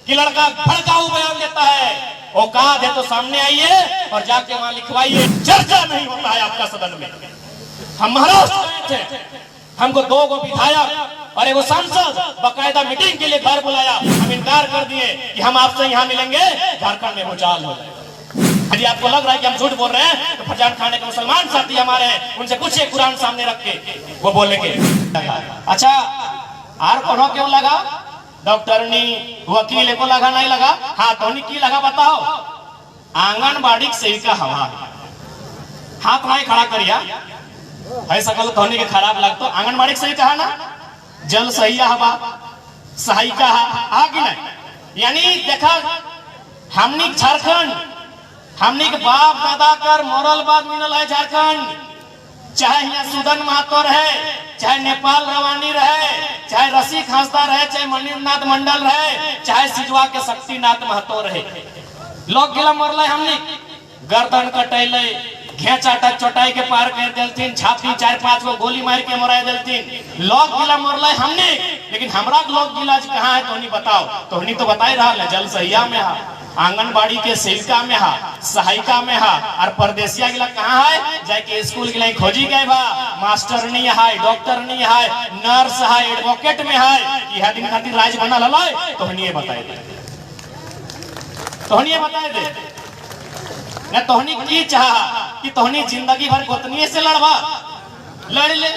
कि लड़का भड़काऊ बयान देता है, औकात है तो सामने आइए और जाके वहां लिखवाइए। चर्चा नहीं होता है आपका सदन में। हम महाराष्ट्र गए थे, हमको 2 विधायक और 1 सांसद बाकायदा मीटिंग के लिए घर बुलाया, हम इनकार कर दिए कि हम आपसे यहाँ मिलेंगे, झारखंड में भूचाल हो जाएगा। यदि आपको लग रहा है कि हम झूठ बोल रहे हैं तो फरजान खाने के मुसलमान साथी हमारे हैं, उनसे पूछिए कुरान सामने रख के, वो बोलेंगे। अच्छा आर कोनो क्यों लगा? डॉक्टरनी वकील को लगा नहीं लगा? हाँ तो की लगा बताओ? आंगनबाड़ी सही का हवा। हाथ नहीं खड़ा करिया ऐसा कल धोनी के खराब लगता। आंगनबाड़ी सही कहा ना, जल सही हवा सही कहा कि नहीं? यानी देखा हमनी झारखंड, हमनी के बाप दादा कर मोरल बाद मिलल है झारखंड। चाहे यहाँ सुदन महतो रहे, चाहे नेपाल रवानी रहे, चाहे रसी खासदा रहे, चाहे मणिनाथ मंडल रहे, चाहे सिजवा के शक्तिनाथ महतो रहे, लोग गिला मरल हमनी गर्दन कटैले, घेचाटा चोटाई के पार कर देलथिन, छाती 4-5 गो गोली मार के मरा देलथिन। लोग गिला मरल हमनी, लेकिन हमरा लोग गिला कहाँ है तोहनी बताओ? तोहनी तो बताई रहा है जल सहिया में है, आंगनबाड़ी के सेविका में है, सहायिका में है, और परदेसिया गिला कहाँ है? जाके स्कूल गिला खोजी गए बा, मास्टर नहीं है, डॉक्टर नहीं है, नर्स है, एडवोकेट में है। यह दिन खातिर राज बनल है, तोहनी बताए दे, तोहनी बताए दे न तोहनी की चाह कि तोहनी जिंदगी भर गोतनीय से लड़वा? लड़ ले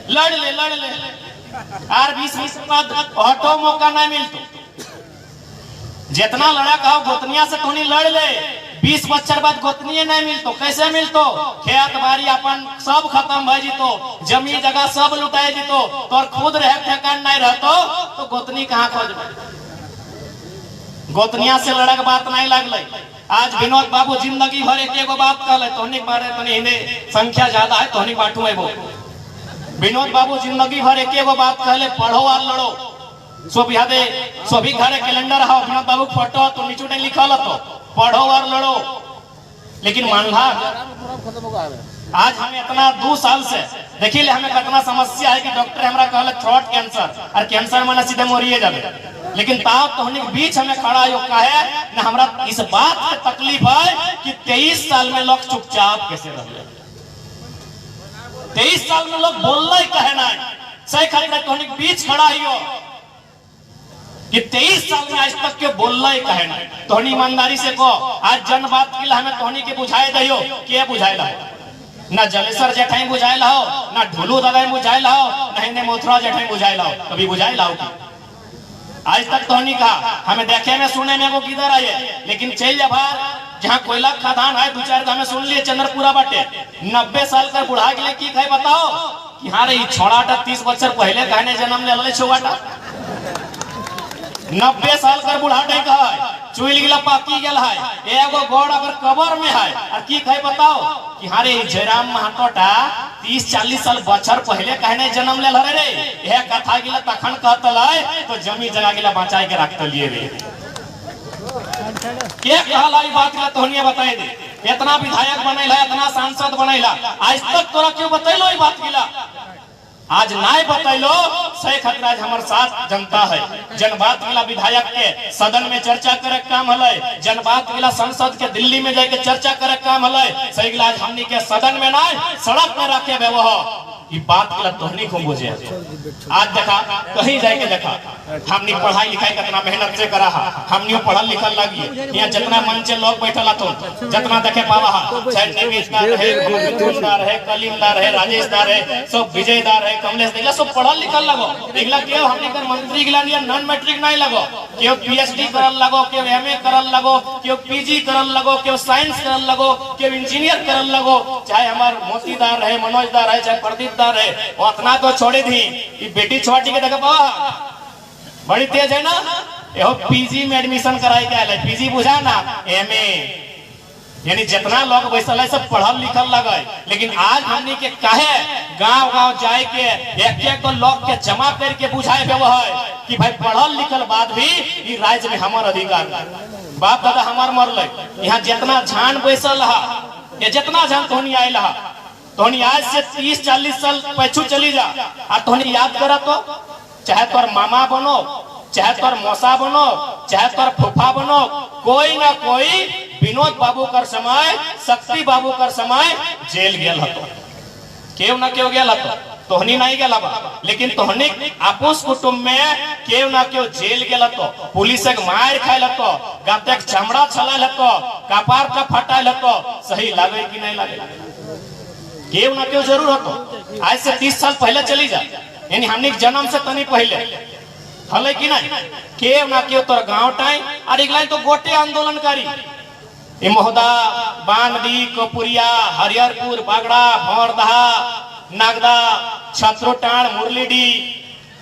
लड़ ले लड़ ले आर 20 बाद ऑटो मौका नहीं मिलतो। जितना लड़ा कहो गोतनिया से तोहनी लड़ ले, 20 बच्चर बाद गोतनीय नहीं मिलतो। कैसे मिलतो? खेत बाड़ी अपन सब खत्म भय जीतो, जमीन जगह सब लुटाए जीतो, तोर खुद रहे ठेकान नहीं रहतो तो गोतनी कहाँ खोजबे? गोतनिया से लड़क बात नहीं लगल। आज विनोद बाबू जिंदगी भर एक बात कहले, तोहनी बारे तनी हिंदे संख्या ज्यादा है तोहनी बांटू है। वो विनोद बाबू जिंदगी भर एक बात कहले, पढ़ो और लड़ो। सब यादे सभी घरे कैलेंडर है, विनोद बाबू फोटो तो नीचे नहीं लिखल तो पढ़ो और लड़ो। लेकिन मानला आज हमें इतना 2 साल से देखिए हमें कितना समस्या है कि डॉक्टर हमरा कहले थ्रोट कैंसर, और कैंसर में सीधे मरिए जाबे। लेकिन ताप तोहनी के बीच हमें खड़ा हो का है ना, हमरा इस बात की तकलीफ है कि 23 साल में लोग चुपचाप कैसे रहे। 23 साल में लोग बोलना कहे ना, सही खतरा तोहनी के बीच खड़ा हो कि 23 साल में आज तक के बोलना कहे ना। तोहनी ईमानदारी से को आज जन बात के हमें तोहनी के बुझाए दियो के बुझाए ला, ना जलेसर जेठाई बुझाए लाओ, ना ढुलू दवाई बुझाए लाओ, ना हिंदे मोथरा जेठाई बुझाए लाओ, कभी बुझाए लाओ की? आज तक तोहनी का हमें देखे में सुने में वो किधर आए। लेकिन चल जा बाहर जहाँ कोयला खदान है 2-4 हमें सुन लिए चंद्रपुरा बाटे 90 साल का बुढ़ा के लिए की खाए बताओ कि हाँ रे छोड़ाटा 30 बच्चर पहले कहने जन्म ले ले छोटा 90 साल का बुढ़ा नहीं कहा चुल गिला पाकी गल है, एगो गोड़ अगर कबर में है और की खाए बताओ कि हाँ रे जयराम महतोटा 30-40 साल बच्चर पहले कहने जन्म ले रे। यह कथा गिला तखन कहतल तो जमी जगह गिला बचाए के रखते लिए रे। के कहला ई बात ला तोहनिया बताए दे। इतना विधायक बनैला, इतना सांसद बनैला, आज तक तोरा क्यों बतैलो ई बात गिला? आज नाय बतैलो सही खतरा हमारे साथ जनता है। जनबात मिला विधायक के सदन में चर्चा करे काम हलै, जनबात मिला संसद के दिल्ली में जाके चर्चा करे काम हलै। सही गिला हमनी के सदन में ना सड़क में रखे व्यवहार ये बात गिला तोहनी को बुझे। आज देखा कहीं जाके देखा हमनी पढ़ाई लिखाई कितना मेहनत से करा हा, हमनी पढ़ल लिखल लगी। यहाँ जितना मंच लोग बैठला तो जितना देखे पावा हा, चाहे निवेशदार है, मिथुनदार है, कलीमदार है, राजेशदार है, सब विजयदार है, कमलेश दिला सब पढ़ल लिखल लगो। दिखला क्यों हमनी कर मंत्री गिला लिया नॉन मैट्रिक नहीं लगो, क्यों पीएचडी करल लगो, क्यों एमए करल लगो, क्यों पीजी करल लगो, क्यों साइंस करल लगो, क्यों इंजीनियर करल लगो। चाहे हमार मोतीदार है, मनोजदार है, चाहे प्रदीप है, उतना तो छोड़ी थी ये बेटी छोटी के देखा पावा बड़ी तेज है ना। यो पीजी में एडमिशन कराई के आले, पीजी बुझा ना एमए, यानी जितना लोग बैसल है सब पढ़ल लिखल लगे। लेकिन आज हमनी के काहे गांव गांव जाए के एक को लोग के जमा करके बुझाए व्यवहार कि भाई पढ़ल लिखल बाद भी ये राज्य में हमार अधिकार, बाप दादा हमार मरल। यहाँ जितना झान बैसल है, ये जितना झान तोहनी आयल है, तोहनी आज से 30-40 साल पीछू चली जा और तोहनी याद करा तो चाहे तोर मामा बनो, चाहे तोर मौसा बनो, चाहे तोर फूफा बनो, कोई ना कोई विनोद बाबू कर समय, शक्ति बाबू कर समय जेल गेल हतो, केव ना केव गेल हतो, तोहनी नहीं गेल बा, लेकिन तोहनी आपस कुटुंब में केव ना केव जेल गेल हतो, पुलिस के मार खाइल हतो, गाते के चमड़ा छलाल हतो, कपार का फटाइल हतो, सही लागे कि नहीं लागे? केव ना केव जरूर हतो। आज से 30 साल पहले चली जा, यानी हमने जन्म से तनी पहले हले कि नहीं, केव ना केव तोर गांव टाई और एक लाइन तो गोटे आंदोलनकारी महोदा, बांदी, कपुरिया, हरिहरपुर, बागड़ा, भौरदहा, नागदा, छत्रोटाण, मुरलीडी,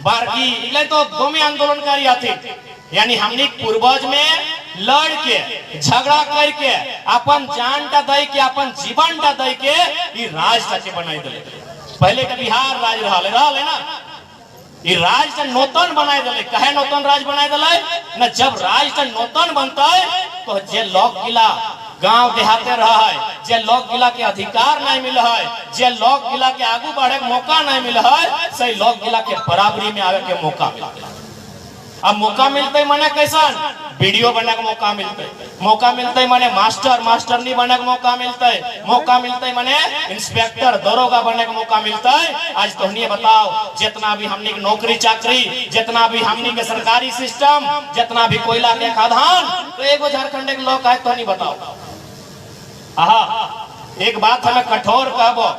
बारगी, इले तो दो में आंदोलनकारी आते, यानी हमने पूर्वज में लड़ के झगड़ा करके अपन जान टा दई के अपन जीवन टा दई के ये राज टा के बनाई दले। पहले के बिहार राज रहा है ना, ये राज टा नौतन बनाए दले। कहे नौतन राज बनाए दले न, जब राज टा नौतन बनता है तो जे लोग किला गांव देहाते रहा है, जे लोग गिला के अधिकार नहीं मिला है, जे लोग गिला के आगू बढ़े के मौका नहीं मिला है, सही लोग गिला के बराबरी में आवे के मौका मिला। अब मौका मिलते माने कैसन, वीडियो बने के मौका मिलते, मौका मिलते माने मास्टर मास्टरनी बने के मौका मिलते, मौका मिलते माने इंस्पेक्टर दरोगा बने के मौका मिलता है। आज तो नहीं बताओ, जितना भी हमने की नौकरी चाकरी, जितना भी हमने के सरकारी सिस्टम, जितना भी कोयला के खादान, तो एगो झारखंड के लोग आए तो नहीं बताओ। आहा, एक बात हमें कठोर कहबो,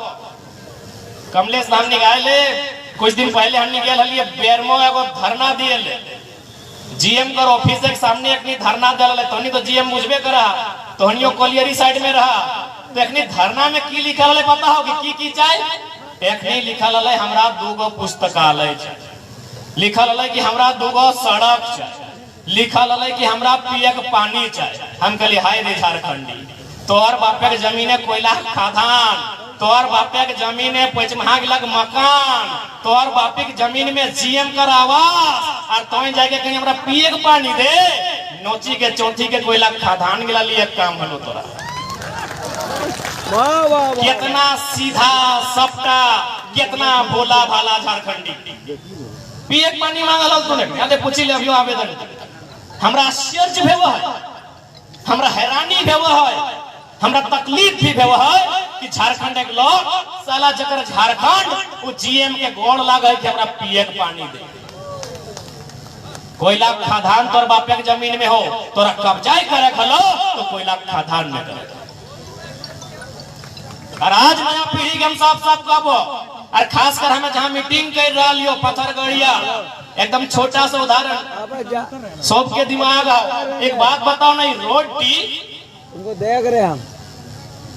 कमलेश धाम निकाले कुछ दिन पहले हमने गए हलिए बेरमो एगो धरना दिए ले, जीएम कर ऑफिस के सामने एक धरना दिल, तोनी तो जीएम बुझबे करा, तोहनियो कोलियरी साइड में रहा, तो एक धरना में की लिखल है पता होगी की चाहे? एक नहीं लिखल है हमरा दूगो पुस्तकालय है, लिखल है कि हमरा दूगो सड़क चाहिए, लिखल है कि हमरा पिए के पानी चाहिए। हम कहली हाय रे झारखंडी, तोहर बापे के जमीन है कोयला खादान, तोहर बापे के जमीन है पचमहा लग मकान, तोहर बापे के जमीन में जीएम कर आवास, और तो जाके कहीं हमरा पिए के पानी दे, नोची के चौथी के कोयला खादान गिला लिए काम भलो तोरा। कितना सीधा सपटा, कितना भोला भाला झारखंडी, पिए के पानी मांगल तूने, याद पूछी ले अभियो आवेदन। हमरा आश्चर्य भेव है, हमरा हैरानी भेव है, हमरा तकलीफ भी भेव है कि झारखंड के लोग साला जकर झारखंड वो जीएम के गोड़ लागे कि हमरा पिए के पानी दे। कोयला खादान तोर बापे के जमीन में हो, तोरा कब्जा करे खलो तो कोयला खादान में करे। और आज नया पीढ़ी के हम साफ साफ कहबो, और खासकर हमें जहां मीटिंग कर रहा लियो पत्थरगढ़िया, एकदम छोटा सा उदाहरण सबके दिमाग आओ। एक बात बताओ नहीं, रोटी उनको देख रहे हम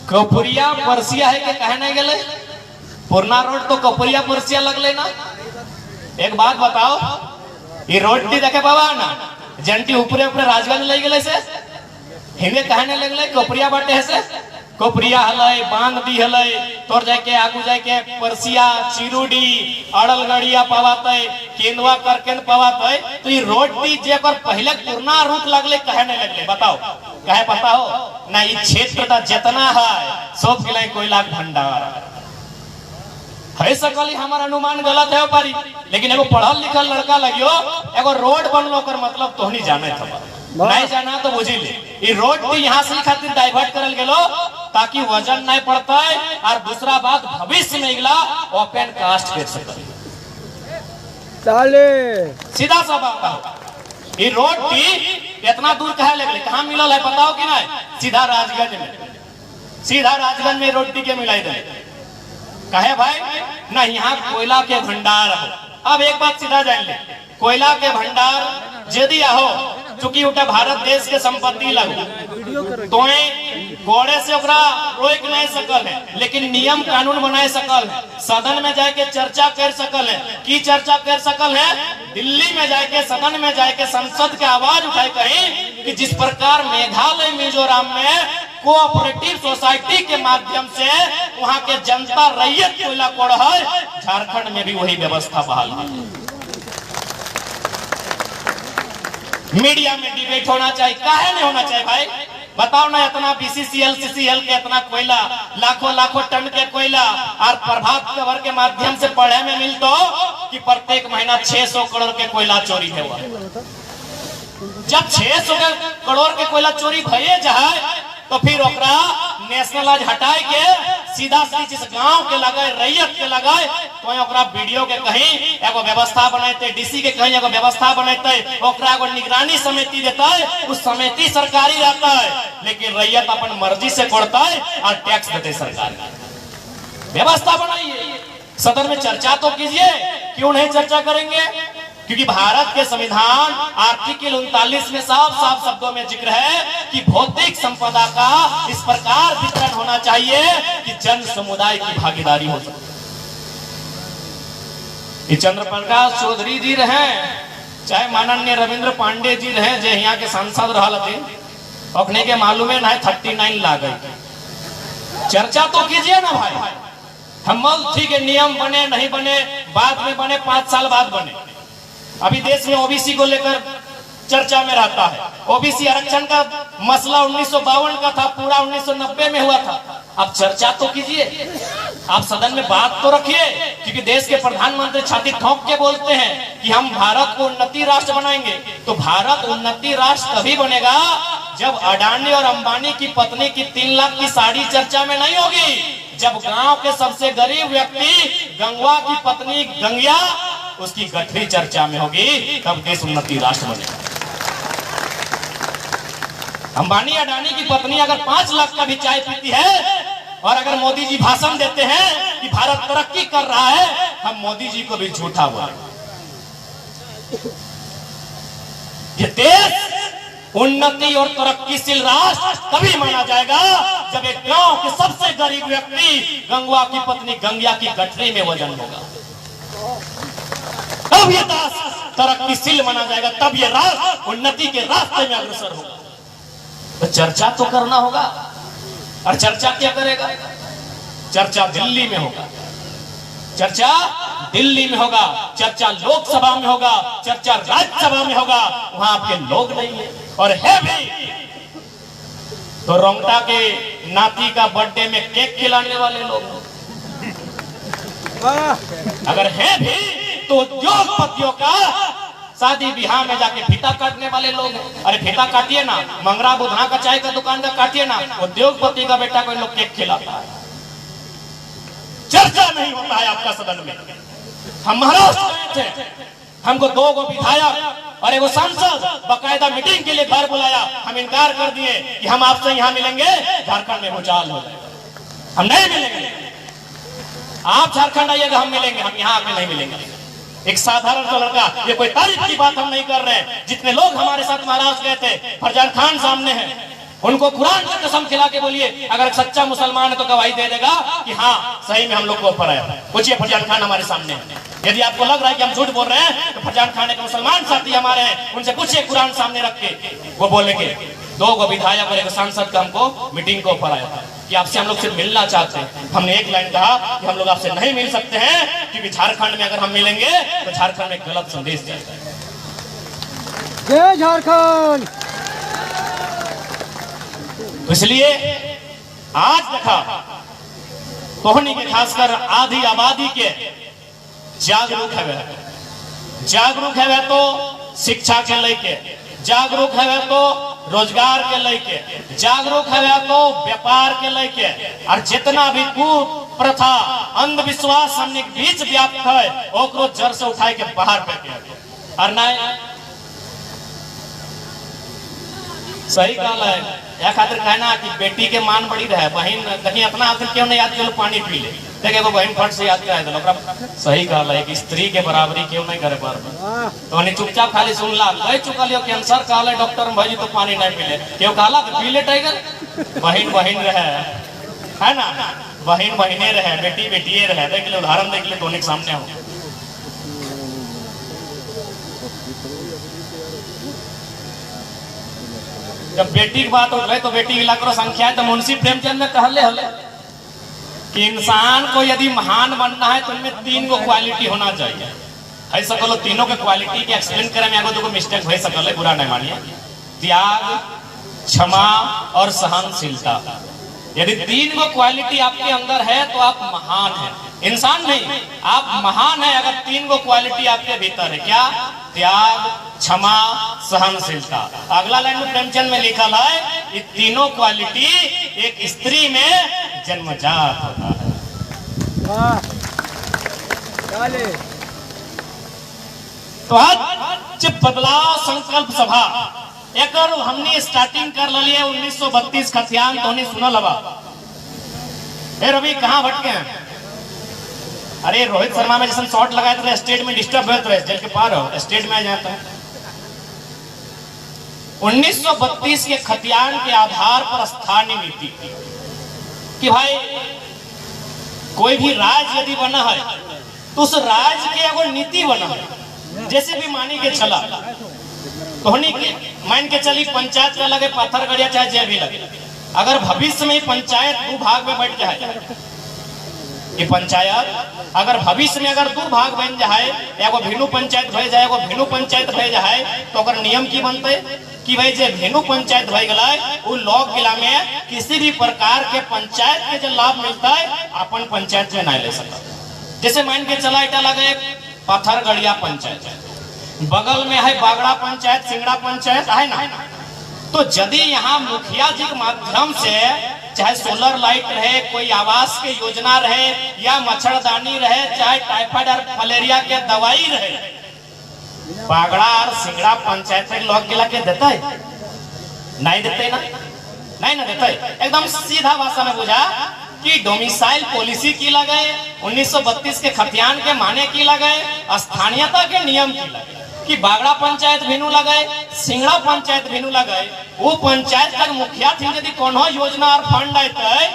कपुरिया परसिया है के कहे नहीं गले, पुरना रोड तो कपुरिया परसिया लगले ना। एक बात बताओ, ये रोटी देखे बाबा ना जंटी ऊपरे ऊपरे राजगंज ले गले से हिमे कहने लगले कपुरिया बाटे है से, कपुरिया हलै, बांध दी हलै, तोर जाके आगू जाके परसिया, चिरुडी, अड़लगड़िया पवाते, केंदवा करकेन पवाते, तो ये रोटी जे कर पहले पुरना रूट लगले कहने लगले। बताओ कहे पता हो ना, ये क्षेत्र का जितना है सब के लिए कोयला भंडार है। सकली हमारा अनुमान गलत है पारी, लेकिन एगो पढ़ल लिखल लड़का लगियो एगो रोड बनलो कर मतलब तोहनी जाने था, नहीं जाना तो बुझी ले। ये रोड भी यहाँ से खातिर डाइवर्ट करल गेलो ताकि वजन नहीं पड़ता है, और दूसरा बात भविष्य में इगला ओपन कास्ट कर सकते, सीधा सा बात। ये रोड भी इतना दूर कहा लगले, कहाँ मिलल है पता हो कि नहीं? सीधा राजगंज में, सीधा राजगंज में रोटी के मिलाई दे। कहे भाई ना यहाँ कोयला के भंडार हो। अब एक बात सीधा जान ले, कोयला के भंडार यदि हो, चूंकि उठा भारत देश के संपत्ति लगू तो घोड़े से रोक नहीं सकल है, लेकिन नियम कानून बनाए सकल है, सदन में जाके चर्चा कर सकल है। की चर्चा कर सकल है? दिल्ली में जाके सदन में जाके संसद के आवाज उठाए कहीं कि जिस प्रकार मेघालय मिजोरम में कोऑपरेटिव सोसाइटी के माध्यम से वहाँ के जनता रैयत कोयला कोड़ है, झारखंड में भी वही व्यवस्था बहाल है। मीडिया में डिबेट होना चाहिए, काहे नहीं होना चाहिए भाई? बताओ ना, इतना बीसीसीएल सीसीएल के इतना कोयला, लाखों लाखों टन के कोयला और प्रभात खबर के माध्यम से पढ़े में मिलतो कि प्रत्येक महीना 600 करोड़ के कोयला चोरी हुआ। जब 600 करोड़ के कोयला चोरी भये जाए तो फिर ओकरा नेशनल आज हटाए के सीधा जिस गांव के लगाए, रैयत के लगाए, तो ओकरा वीडियो के कहीं एगो व्यवस्था बनाते, डीसी के कहीं एगो व्यवस्था बनाते, ओकरा एगो निगरानी समिति देता है, उस समिति सरकारी रहता है, लेकिन रैयत अपन मर्जी से कोड़ता है और टैक्स देते सरकार। व्यवस्था बनाइए, सदन में चर्चा तो कीजिए। क्यों नहीं चर्चा करेंगे? क्योंकि भारत के संविधान आर्टिकल 39 में साफ साफ शब्दों में जिक्र है कि भौतिक संपदा का इस प्रकार वितरण होना चाहिए कि जन समुदाय की भागीदारी हो सके। चंद्र प्रकाश चौधरी जी रहे, चाहे माननीय रविंद्र पांडे जी रहे, जो यहाँ के सांसद रहा, अपने के मालूम है ना 39 ला गई। चर्चा तो कीजिए ना भाई। हम ठीक है, नियम बने नहीं बने, बाद में बने, 5 साल बाद बने। अभी देश में ओबीसी को लेकर चर्चा में रहता है। ओबीसी आरक्षण का मसला 1952 का था, पूरा 1990 में हुआ था। अब चर्चा तो कीजिए, आप सदन में बात तो रखिए, क्योंकि देश के प्रधानमंत्री छाती ठोक के बोलते हैं कि हम भारत को उन्नति राष्ट्र बनाएंगे। तो भारत उन्नति राष्ट्र तभी बनेगा जब अडानी और अंबानी की पत्नी की 3 लाख की साड़ी चर्चा में नहीं होगी, जब गांव के सबसे गरीब व्यक्ति गंगवा की पत्नी गंगिया, उसकी गठरी चर्चा में होगी, तब देश उन्नति राष्ट्र बनेगा। अंबानी अडानी की पत्नी अगर 5 लाख का भी चाय पीती है और अगर मोदी जी भाषण देते हैं कि भारत तरक्की कर रहा है, हम मोदी जी को भी झूठा हुआ। ये देश उन्नति और तरक्कीशील राष्ट्र तभी माना जाएगा जब एक गांव के सबसे गरीब व्यक्ति गंगवा की पत्नी गंगिया की गठरी में वजन होगा, तब ये देश तरक्कीशील माना जाएगा, तब ये राष्ट्र उन्नति के रास्ते में अग्रसर होगा। तो चर्चा तो करना होगा। और चर्चा क्या करेगा? चर्चा दिल्ली में होगा, चर्चा दिल्ली में होगा, चर्चा लोकसभा में होगा, चर्चा राज्यसभा में होगा। वहां आपके लोग नहीं है और है भी तो रोंगटा के नाती का बर्थडे में केक खिलाने वाले लोग, अगर है भी तो उद्योगपतियों का शादी ब्याह में जाके फीता काटने वाले लोग हैं। अरे फीता काटिए ना, मंगरा बुधना का चाय का दुकान का काटिए ना, उद्योगपति का बेटा कोई लोग केक खिलाता है। चर्चा नहीं होता है आपका सदन में। हम महाराष्ट्र गए थे, हमको 2 विधायक और 1 सांसद बकायदा मीटिंग के लिए घर बुलाया। हम इनकार कर दिए कि हम आपसे यहाँ मिलेंगे, झारखंड में भूचाल हो जाएगा, हम नहीं मिलेंगे। आप झारखंड आइएगा, हम मिलेंगे, हम यहाँ आके नहीं मिलेंगे। एक साधारण सा लड़का, ये कोई तारीफ की बात हम नहीं कर रहे हैं। जितने लोग हमारे साथ महाराष्ट्र गए थे, फरजान खान सामने हैं, उनको कुरान की कसम खिला के बोलिए, अगर सच्चा मुसलमान है तो गवाही दे देगा कि हाँ सही में हम लोग को ऑफर आया। पूछिए, फरजान खान हमारे सामने है। यदि आपको लग रहा है कि हम झूठ बोल रहे हैं तो फरजान खान एक मुसलमान साथी हमारे हैं, उनसे पूछिए कुरान सामने रख के, वो बोलेंगे 2 विधायक और 1 सांसद का हमको मीटिंग को ऑफर आया था कि आपसे हम लोग सिर्फ मिलना चाहते हैं। हमने एक लाइन कहा कि हम लोग आपसे नहीं मिल सकते हैं, क्योंकि झारखंड में अगर हम मिलेंगे तो झारखंड में गलत संदेश जाएगा। जय झारखंड। तो इसलिए आज देखा कोहनी के खासकर आधी आबादी के जागरूक है वह, जागरूक है वह तो शिक्षा के लेके, जागरूक है वह तो रोजगार के लेके, जागरूक है वह तो व्यापार के लेके, और जितना भी कूट प्रथा अंधविश्वास हमने बीच व्याप्त है ओकरो जड़ से उठाए के बाहर फेंके। और नहीं सही कहला है, या खातिर कहना कि बेटी के मान बड़ी रहे, बहन कहीं अपना आखिर क्यों नहीं याद कर पानी पी ले, देखे वो बहन फट से याद कराए दो। सही कहला है कि स्त्री के बराबरी क्यों नहीं करे बार बार, तो हनी चुपचाप खाली सुन ला, कह चुका लियो कैंसर कहले डॉक्टर भाई तो पानी नहीं पीले, क्यों कहला पी ले टाइगर। बहन बहन रहे है ना, बहन बहने रहे, बेटी बेटिए रहे, देख ले उदाहरण देख ले दोनों के सामने हो। जब बेटी की बात हो रही तो बेटी की लाखों संख्या है, तो मुंशी प्रेमचंद में कहले हले कि इंसान को यदि महान बनना है तो उनमें 3 गो क्वालिटी होना चाहिए। ऐसा बोलो तीनों के क्वालिटी के एक्सप्लेन करे में आगे 2 मिस्टेक हो सकल है, बुरा नहीं मानिए। त्याग, क्षमा और सहनशीलता। यदि 3 गो क्वालिटी आपके अंदर है तो आप महान हैं। इंसान नहीं, आप महान है अगर 3 गो क्वालिटी आपके भीतर है। क्या? त्याग, क्षमा, सहनशीलता। अगला लाइन में प्रेमचंद में लिखा है, ये तीनों क्वालिटी एक स्त्री में जन्मजात होता है। तो आज जब बदलाव संकल्प सभा एक हमने स्टार्टिंग कर लिए 1932 खतियान तो नहीं सुना लगा। रवि कहाँ भटके हैं? अरे रोहित शर्मा में जैसे शॉट लगाए थे स्टेट में डिस्टर्ब हुए थे, जेल के पार हो स्टेट में आ जाता है। 1932 के खतियान के आधार पर स्थानीय नीति कि भाई कोई भी राज्य यदि बना है तो उस राज्य के अगर नीति बना है, जैसे भी मानी के चला तो मान के चली पंचायत का लगे पाथरगढ़िया चाहे जय भी लगे, अगर भविष्य में पंचायत 2 भाग में बैठ जाए, ये पंचायत अगर भविष्य में अगर 2 भाग बन जाए, एगो भेनु पंचायत भय जाए, एगो भेनु पंचायत भय जाए, तो अगर नियम की बनते कि भाई जे भेनु पंचायत भय गला वो लॉक जिला में किसी भी प्रकार के पंचायत के जो लाभ मिलता है अपन पंचायत में नहीं ले सकता। जैसे मान के चला इटा लगे पाथरगढ़िया पंचायत, बगल में है बागड़ा पंचायत, सिंगड़ा पंचायत है ना, तो यदि यहाँ मुखिया जी के माध्यम से चाहे सोलर लाइट रहे, कोई आवास के योजना रहे, या मच्छरदानी रहे, चाहे टाइफाइड और मलेरिया के दवाई रहे, बागड़ा और सिंगड़ा पंचायत में लोग गिला के देता है? नहीं देते ना, नहीं ना देते। एकदम सीधा भाषा में बुझा कि डोमिसाइल पॉलिसी की लगे 1932 के खतियान के माने की लगे, स्थानीयता के नियम की लगे कि बागड़ा पंचायत भेनु लगे, सिंगड़ा पंचायत भेनु लगे, वो पंचायत तक मुखिया थी यदि कोनो योजना और फंड आते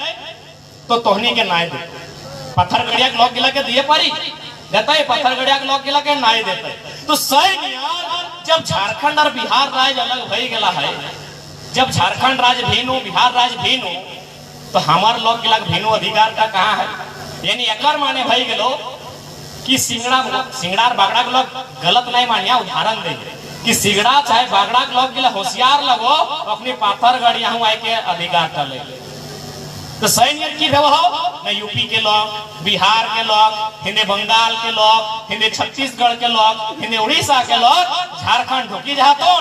तो तोहनी के नाय दे। पत्थरगढ़िया के लोग गिला के दिए पारी देता है, पत्थरगढ़िया के लोग गिला के नाय देते। तो सही जब झारखंड और बिहार राज्य अलग भई गला है, जब झारखंड राज्य भेनु बिहार राज्य भेनु, तो हमारे लोग गिला भेनु अधिकार का कहाँ है? यानी एकर माने भई गेलो कि सिंगड़ा और बागड़ा के लोग गलत नहीं मानिया। उदाहरण देंगे कि सिंगड़ा चाहे बागड़ा के लोग गिला होशियार लगो अपनी पाथरगढ़ यहाँ आए के अधिकार कर ले। तो सैन्य की हो न यूपी के लोग, बिहार के लोग, हिंदे बंगाल के लोग, हिंदे छत्तीसगढ़ के लोग, हिंदे उड़ीसा के लोग झारखंड ढुकी जातो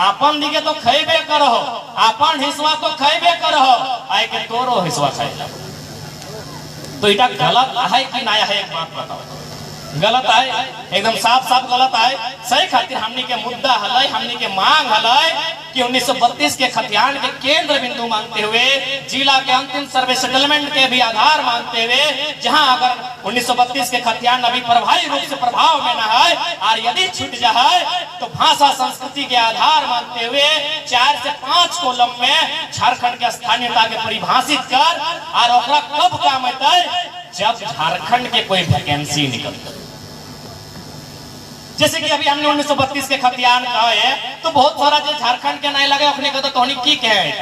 आपन दिखे तो खेबे करो, आपन हिस्सा तो खेबे करो, आए के तोरो हिस्सा खाए। तो इटा गलत है कि नया है? एक बात बताओ, गलत है, एकदम साफ साफ गलत है। सही खातिर हमनी के मुद्दा हलै, हमनी के मांग हलै कि 1932 के खतियान के केंद्र बिंदु मानते हुए, जिला के अंतिम सर्वे सेटलमेंट के भी आधार मानते हुए, जहां अगर 1932 के खतियान अभी प्रभावी रूप से प्रभाव में न है और यदि छूट जाए तो भाषा संस्कृति के आधार मानते हुए 4 से 5 कॉलम में झारखंड के स्थानीयता के परिभाषित कर और ओकरा कब काम अतै जब झारखंड के कोई वैकेंसी निकलता। जैसे कि अभी हमने 1932 के खतियान कहा है, तो बहुत सारा जो झारखंड के नहीं लगे ओखने का तो की कहे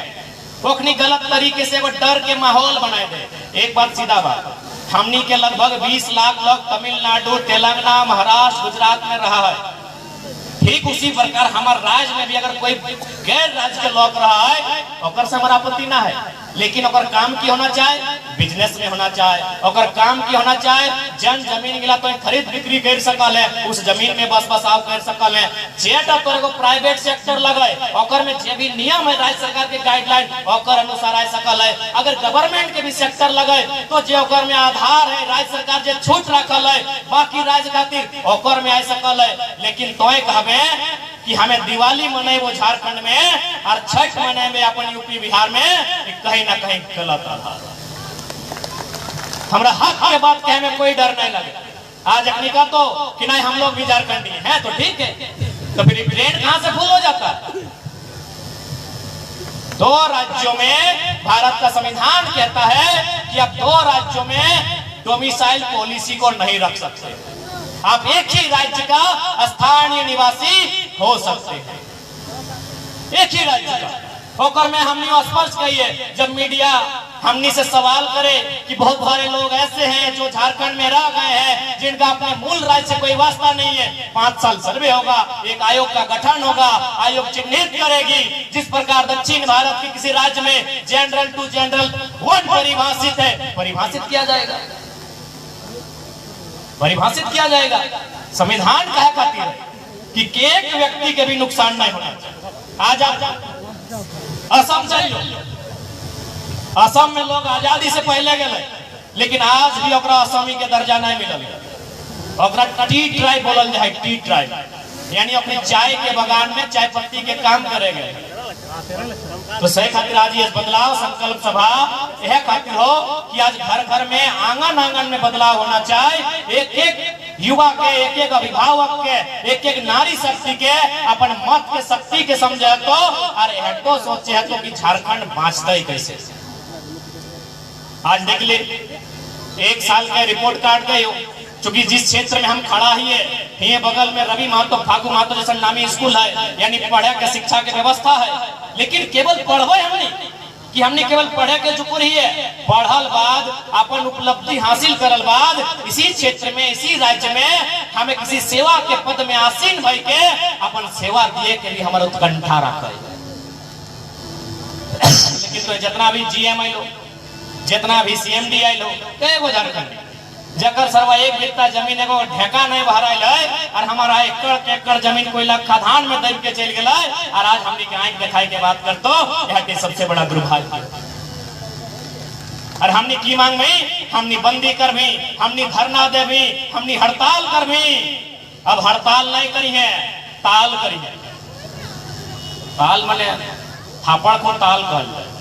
ओखनी गलत तरीके से वो डर के माहौल बनाए दे। एक बात सीधा बात, हमनी के लगभग 20 लाख लोग तमिलनाडु, तेलंगाना, महाराष्ट्र, गुजरात में रहा है। ठीक उसी प्रकार हमारे राज्य में भी अगर कोई गैर राज्य के लोग रहा है ओकर से हमारा आपत्ति ना है, लेकिन ओकर काम की होना चाहे, बिजनेस में होना चाहे, ओकर काम की होना चाहे, जमीन गिला तो खरीद बिक्री कर सकल है, उस जमीन में बस बसाव कर सकल है। जेटा तोरे को प्राइवेट सेक्टर लगे ओकर में जे भी नियम है राज्य सरकार के गाइडलाइन ओकर अनुसार आ सकल है। अगर गवर्नमेंट के भी सेक्टर लगे तो जे ओकर में आधार है राज्य सरकार जे छूट रखल है बाकी राज्य खातिर ओकर में आ सकल है। लेकिन तोय कहबे कि हमें दिवाली मनाए वो झारखंड में और छठ मनाए में अपन यूपी बिहार में, कहीं ना कहीं गलत आधार। हमरा हक के बात कहे में कोई डर नहीं लगे। आज अपनी का तो कि नहीं हम लोग भी झारखंडी हैं तो ठीक है, तो फिर ब्रेन कहां से फुल हो जाता है? 2 राज्यों में भारत का संविधान कहता है कि अब 2 राज्यों में डोमिसाइल पॉलिसी को नहीं रख सकते, आप एक ही राज्य का स्थानीय निवासी हो सकते हैं, एक ही राज्य का होकर में। हमने स्पष्ट कहिए जब मीडिया हमनी से सवाल करे कि बहुत सारे लोग ऐसे हैं जो झारखंड में रह गए हैं जिनका अपने मूल राज्य से कोई वास्ता नहीं है, 5 साल सर्वे होगा, एक आयोग का गठन होगा, आयोग चिन्हित करेगी जिस प्रकार दक्षिण भारत के किसी राज्य में जनरल टू जनरल 1 परिभाषित है, परिभाषित किया जाएगा। परिभाषित किया जाएगा। संविधान कहा खातिर है कि एक व्यक्ति के भी नुकसान नहीं होना चाहिए। आज आप असम चल लो, असम में लोग आजादी से पहले गए, लेकिन आज भी ओकरा असमी के दर्जा नहीं मिलल। ओकरा टी ट्राइब बोलल जाए, टी ट्राइब, यानी अपने चाय के बगान में चाय पत्ती के काम करेंगे। तो सही खातिर आज ये बदलाव संकल्प सभा यह खातिर हो कि आज घर घर में आंगन आंगन में बदलाव होना चाहिए। एक एक युवा के, एक एक अभिभावक के, एक एक नारी शक्ति के अपन मत के शक्ति के समझे तो अरे हटो सोचे है तो कि झारखंड बाँचता ही कैसे। आज देख ले, एक साल का रिपोर्ट कार्ड गए, क्योंकि जिस क्षेत्र में हम खड़ा ही है, ये बगल में रवि महतो, फागू महतो जैसा नामी स्कूल है, यानी पढ़े के शिक्षा की व्यवस्था है। लेकिन केवल पढ़वे हमने कि हमने केवल पढ़े के जुकुर ही है, पढ़ल बाद अपन उपलब्धि हासिल करल बाद इसी क्षेत्र में, इसी राज्य में हमें किसी सेवा के पद में आसीन भई के अपन सेवा दिए के लिए हमारा उत्कंठा रखे। लेकिन तो जितना भी जीएम आई लो, जितना भी सीएमडी आई लो, कई गो झारखंड जकर सरवा एक बित्ता जमीन एगो ढेका नहीं बहराइल है, और हमारा एकड़ के एकड़ जमीन कोयला खदान में दब के चल गया, और आज हमने के आंख दिखाई के बात करतो यह के सबसे बड़ा दुर्भाग्य। और हमने की मांग में हमने बंदी कर भी, हमने धरना दे भी, हमने हड़ताल कर भी। अब हड़ताल नहीं करी है, ताल करी है। ताल माने थापड़ को ताल कर।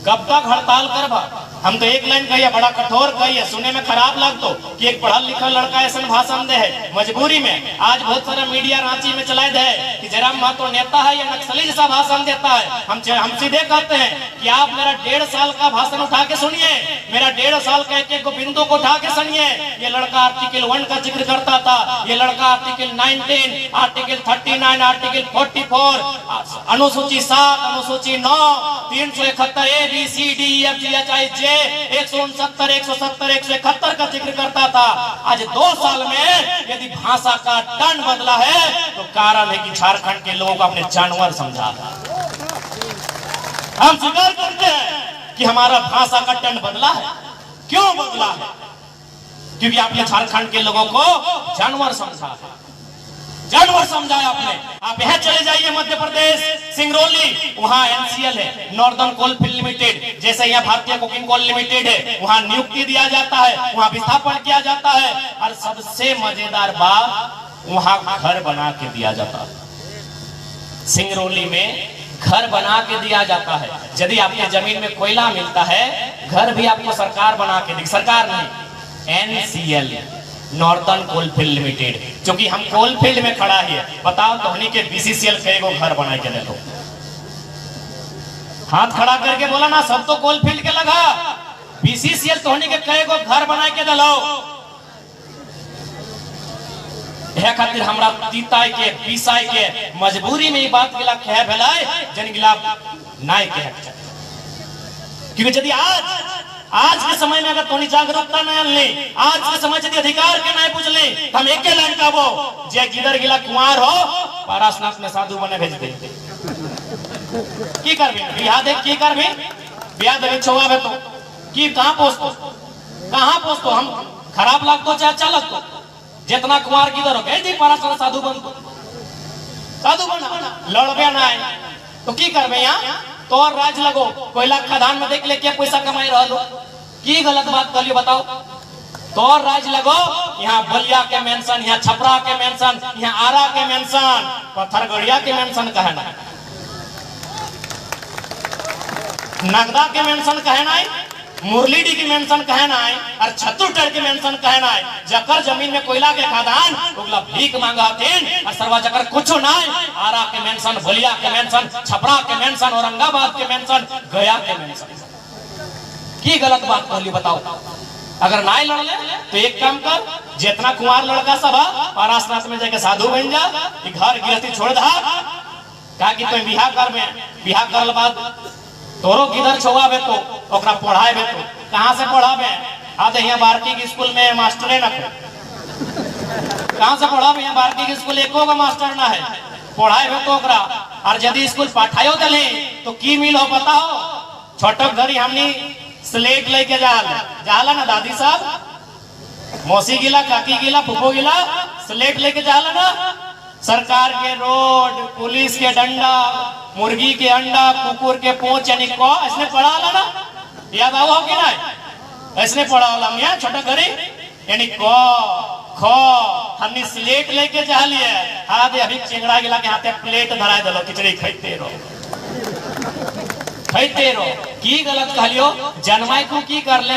कब तक हड़ताल करबा? हम तो एक लाइन कहिए, बड़ा कठोर कहिए, सुने में खराब लगतो कि एक पढ़ा लिखा लड़का ऐसा भाषण दे है मजबूरी में। आज बहुत सारा मीडिया रांची में चलाए दे कि जयराम महतो नेता है या नक्सली जैसा भाषण देता है। हम सीधे कहते हैं कि आप मेरा 1.5 साल का भाषण उठा के सुनिए, मेरा 1.5 साल का एक एक बिंदु को उठा के सुनिए। ये लड़का आर्टिकल 1 का जिक्र करता था, ये लड़का आर्टिकल 19, आर्टिकल 39, आर्टिकल 44, अनुसूची 7, अनुसूची 9, 371 ABCDEFGHIJ 169, 170, 171 का जिक्र करता था। आज 2 साल में यदि भाषा का टन बदला है तो कारण है कि झारखंड के लोग अपने जानवर समझा। हम स्वीकार करते हैं कि हमारा भाषा का टन बदला है। क्यों बदला है? क्योंकि आपने झारखंड के लोगों को जानवर समझा, जानवर समझाया आपने। आप यहाँ चले जाइए मध्य प्रदेश सिंगरौली, वहाँ एनसीएल है, नॉर्दर्न कोलफील्ड लिमिटेड, जैसे यहाँ भारतीय कोकिंग कोल लिमिटेड है, वहाँ नियुक्ति दिया जाता है, वहाँ विस्थापन किया जाता है। और सबसे मजेदार बात, वहाँ घर बना के दिया जाता है। सिंगरौली में घर बना के दिया जाता है। यदि आपके जमीन में कोयला मिलता है, घर भी आपको सरकार बना के दी, सरकार नहीं, एनसीएल नॉर्दर्न कोलफील्ड लिमिटेड, क्योंकि हम कोलफील्ड में खड़ा है। बताओ तो हनी के बीसीसीएल कई गो घर बना के दे लो। हाथ खड़ा करके बोला ना, सब तो कोलफील्ड के लगा, बीसीसीएल तो हनी के कई गो घर बना के दे लो। यह खातिर हमरा तीताई के, पीसाई के मजबूरी में ये बात गिला कह भेलाय, जन गिला नाय कह। क्योंकि यदि आज के समय में अगर तोनी जागरूकता नहीं आनली, आज के समय यदि अधिकार के नहीं बुझली, हम एक लाइन कहबो, जे गिदर गिला कुंवार हो पारासनाथ में साधु बने भेज दे। की करबी बियाह देख, की करबी बियाह देख छोवाबे तो की कहां पोस्तो, कहां पोस्तो? हम खराब लगतो चाहे अच्छा लगतो, जितना कुंवार गिदर हो गए दी पारासनाथ साधु बन, साधु बना लड़बे ना तो की करबे? यहाँ तो और राज लगो, कोयला खदान में देख ले क्या पैसा कमाई रहा लो, की गलत बात कर लियो बताओ? तो और राज लगो, यहाँ बलिया के मेंशन, यहाँ छपरा के मेंशन, यहाँ आरा के मेंशन, पत्थरगढ़िया के मेंशन कहे ना, नगदा के मेंशन कहे ना, मुरलीडी की मेंशन कहे ना, और छत्तूरगढ़ के मेंशन कहे ना। जकर जमीन में कोयला के खदान उगला भीख मांगा थीन, और सरवा जकर कुछ ना, आरा के मेंशन, बलिया के मेंशन, छपरा के मेंशन, औरंगाबाद के मेंशन, गया के मेंशन। की गलत बात कहली बताओ? अगर ना लड़ले तो एक काम कर, जितना कुंवार लड़का सब पारासनाथ में जाके साधु बन जा, घर गिरती छोड़ दा, क्या कि तुम बिहार कर में, बिहार करल बाद तोरो किधर छोवाबे तो ओकरा पढ़ाएबे तो कहां से पढ़ाबे? आते यहाँ बारकी के स्कूल में मास्टरे ना, कहां से पढ़ाबे? यहाँ बारकी के स्कूल एको का मास्टर ना है, पढ़ाएबे तो ओकरा। और यदि स्कूल पाठायो दले तो की मिल हो पता हो? छोटक घरी हमनी स्लेट लेके जाला ना दादी साहब, मौसी गिला, काकी गिला, फूफो गिला स्लेट लेके जाला ना। सरकार के रोड, पुलिस के डंडा, मुर्गी के अंडा, कुकुर के पोंछ यानी को इसने पढ़ा वाला ना, याद आओ कि नहीं? इसने पढ़ा वाला मियाँ छोटा घड़ी यानी को खो हमने स्लेट लेके जा लिए। हाँ दे अभी चिंगड़ा गिला के हाथे प्लेट धरा दलो, खिचड़ी खाते रहो की गलत कहलियो, जन्माई को की कर ले।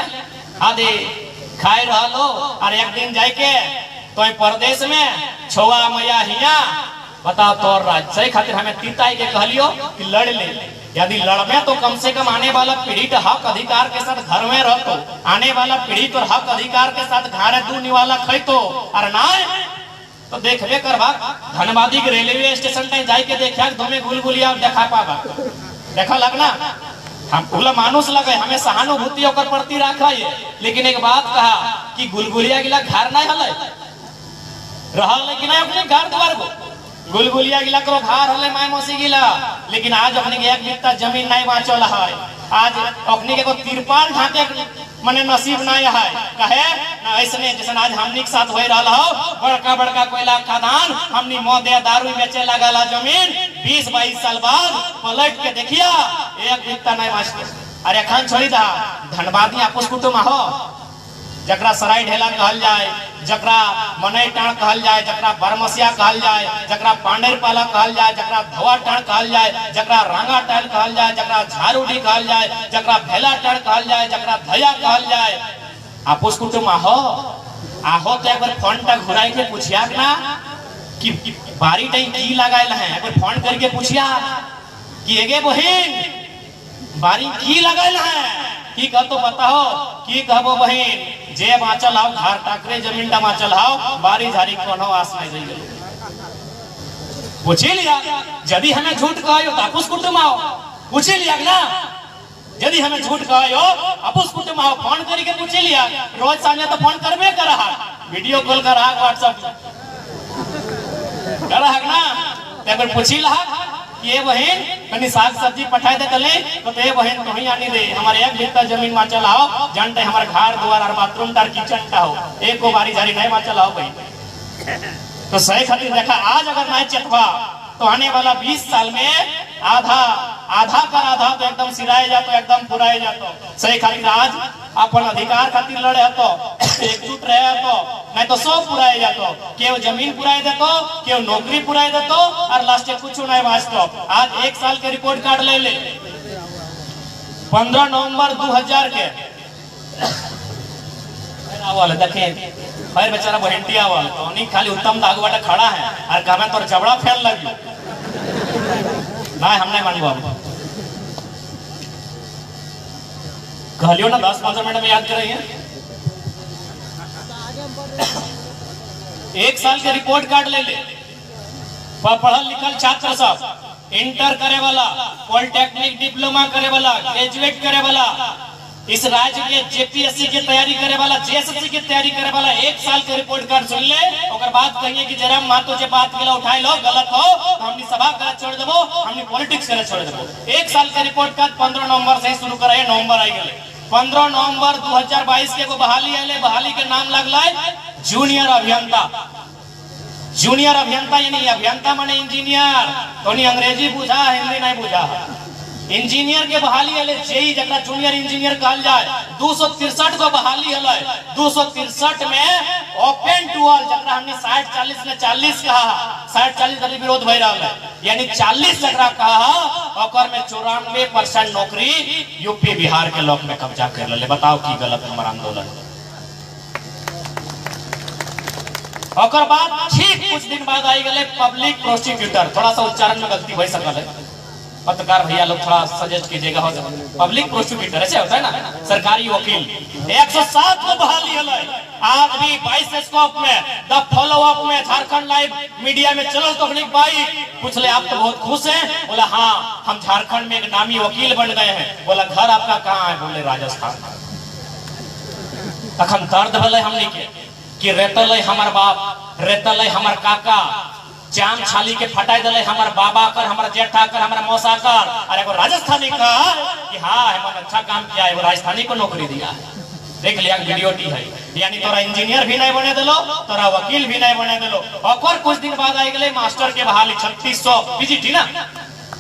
हाँ दे खाए रहो और एक दिन जाए के तो परदेश में छोआ मैया हिया बताओ तोर राज सही खातिर हमें तीताई के कहलियो कि लड़ ले। यदि लड़मे तो कम से कम आने वाला पीढ़ी तो हक अधिकार के साथ घर में रह तो आने वाला पीढ़ी तो हक अधिकार के साथ घर दूनी वाला खाई तो और ना तो देखबे कर भाग धनबादी के रेलवे स्टेशन तक जाए के देखा तुम्हें गुलगुलिया देखा पाबा देखा लगना हम पूरा मानुस लगे हमें सहानुभूति होकर प्रति रखा है। लेकिन एक बात कहा कि गुलगुलिया गिला घर नहीं हले रहा लेकिन अपने घर द्वार को गुलगुलिया गिला करो घर हले माय मौसी गिला। लेकिन आज अपने के एक बित्ता जमीन नहीं बाँचल है। आज अपने के को तिरपाल ढाके मने नसीब नहीं है कहे ना ऐसने जैसे आज हमनी के साथ हो रहा हो बड़का बड़का कोयला खदान हमनी मौदे दारू बेचे लगा जमीन 20-22 साल बाद पलट के देखिया एक बित्ता नहीं बाँचते। अरे खान छोड़ी दा धनबादी आपस कुटुम हो जकरा सराय ढेला कहल जाए, जकरा मनई टाण कहल जाए, जकरा बरमसिया कहल जाए, जकरा पांडेर पाला कहल जाए, जकरा धोआ टाण कहल जाए, जकरा रंगा टाण कहल जाए, जकरा झारूडी कहल जाए, जकरा भेला टाण कहल जाए, जकरा धया कहल जाए। आपस कुटुम आहो तो एक बार फोन तक घुराई के पूछिया ना कि बारी टाइम की लगायल है, एक बार फोन करके पूछिया कि एगे बहिन बारी की लगायल है की कह तो बताओ की कहबो बहिन जे बाँचल आओ घर टाकरे जमीन डा बाँचल आओ बारी झारी कोनो आस नहीं जाइए पूछी लिया। यदि हमें झूठ कहो तो आपस कुटुम आओ पूछी लिया ना। यदि हमें झूठ कहो आपस कुटुम आओ फोन करके पूछी लिया। रोज सामने तो फोन करबे कर रहा वीडियो कॉल कर रहा व्हाट्सएप कर रहा ना तो पूछी रहा ये बहन कनी साग सब्जी पठाए दे तले तो ये बहन तो ही आनी दे हमारे एक बित्ता जमीन में चलाओ जानते हमारे घर द्वार और बाथरूम तार किचन का हो एक को बारी जारी नहीं में चलाओ भाई। तो सही खातिर देखा आज अगर नहीं चेतवा तो आने वाला 20 साल में आधा तो एकदम सिराए जातो एकदम पुराए जातो। सही खातिर आज अपन अधिकार खातिर लड़े तो एकजुट रहे तो नहीं तो सब पुराए जातो केव जमीन पुराए देतो केव नौकरी पुराए देतो और लास्ट कुछ नहीं बाँचतो। आज 1 साल के रिपोर्ट कार्ड ले 15 नवंबर 2000 के देखें भाई बेचारा बहनटिया वाला तो नहीं खाली उत्तम दाग बाटे खड़ा है और कहा तो जबड़ा फैल लगी ना हमने मानवा कहलियो ना 10-15 मिनट में याद करेंगे। 1 साल के रिपोर्ट कार्ड ले पढ़ल लिखल छात्र सब इंटर करे वाला पॉलिटेक्निक डिप्लोमा करे वाला ग्रेजुएट करे वाला इस राज्य के जेपीएससी की तैयारी करे वाला जेएसएससी की तैयारी करे वाला 1 साल के रिपोर्ट कार्ड सुन ले और बात कहिए कि जरा मातो जे बात के उठाई लो गलत हो तो हमनी सभा करे छोड़ देबो हमनी पॉलिटिक्स करे छोड़ देबो। 1 साल के रिपोर्ट कार्ड 15 नवंबर से शुरू करे नवंबर आई गए 15 नवंबर 2022 के बहाली आले बहाली के नाम लगला जूनियर अभियंता। जूनियर अभियंता यानी अभियंता माने इंजीनियर तो नहीं अंग्रेजी बुझा हिंदी नहीं बुझा इंजीनियर के बहाली है जेई जकरा जूनियर इंजीनियर कहल जाए 263 को बहाली है 263 में ओपन टू ऑल जकरा हमने 60-40 में 40 कहा 60-40 वाली विरोध भई रहा है यानी 40 जकरा कहा ओकर में 94% नौकरी यूपी बिहार के लोग में कब्जा कर ले। बताओ की गलत हमार आंदोलन। ओकर बाद ठीक कुछ दिन बाद आई गए पब्लिक प्रोसिक्यूटर थोड़ा सा उच्चारण में गलती हो सकल है पत्रकार भैया लोग थोड़ा सजेस्ट कीजिएगा हो पब्लिक प्रोसिक्यूटर ऐसे होता है ना सरकारी वकील 107 को बहाली है आज भी 22 स्कोप में द फॉलो अप में झारखंड लाइव मीडिया में चलो तो अपनी बाइक पूछ ले आप तो बहुत खुश हैं बोला हाँ हम झारखंड में एक नामी वकील बन गए हैं। बोला घर आपका कहाँ है बोले राजस्थान। तखन दर्द भले हमने के कि रेतल हमार बाप रेतल हमार काका जाम छाली के फटाई दले हमार बाबा कर हमार जेठा कर हमार मौसा कर और एगो राजस्थानी का कि हाँ हमने अच्छा काम किया है वो राजस्थानी को नौकरी दिया है। देख लिया वीडियो टी है, यानी तोरा इंजीनियर भी नहीं बने दिलो, तोरा वकील भी नहीं बने दिलो। और कुछ दिन बाद आई गए मास्टर के बहाली 3600 पीजीटी ना,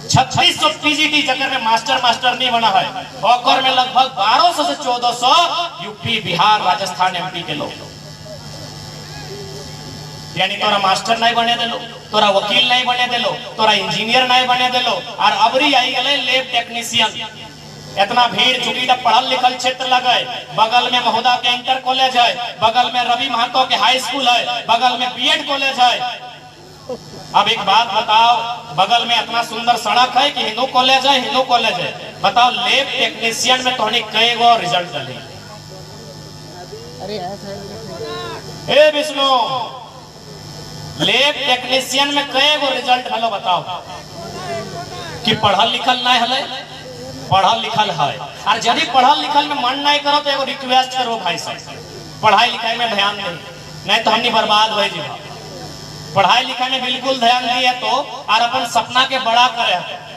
3600 पीजीटी जगह में मास्टर नहीं बना है। और में लगभग 1200 से 1400 यूपी, बिहार, राजस्थान, एमपी के लोग। यानी तोरा मास्टर नहीं बने दिलो, तोरा वकील नहीं बने दिलो, तोरा इंजीनियर नहीं बने दिलो, और अबरी आई गए लैब टेक्नीशियन। इतना भीड़ चुकी तब पढ़ल लिखल क्षेत्र लगे, बगल में महोदा के इंटर कॉलेज है, बगल में रवि महतो के हाई स्कूल है, बगल में बीएड कॉलेज है। अब एक बात बताओ, बगल में इतना सुंदर सड़क है कि हिंदू कॉलेज है, हिंदू कॉलेज है। बताओ लैब टेक्नीशियन में तोहनी कई गो रिजल्ट डले? ए विष्णु, लैब टेक्नीशियन में कई गो रिजल्ट हलो बताओ? कि पढ़ल लिखल नहीं हले? पढ़ल लिखल है। और यदि पढ़ल लिखल में मन नहीं करो तो एगो रिक्वेस्ट करो भाई साहब, पढ़ाई लिखाई में ध्यान दे, नहीं तो हमनी बर्बाद हो जी। पढ़ाई लिखाई में बिल्कुल ध्यान दिए तो और अपन सपना के बड़ा करे,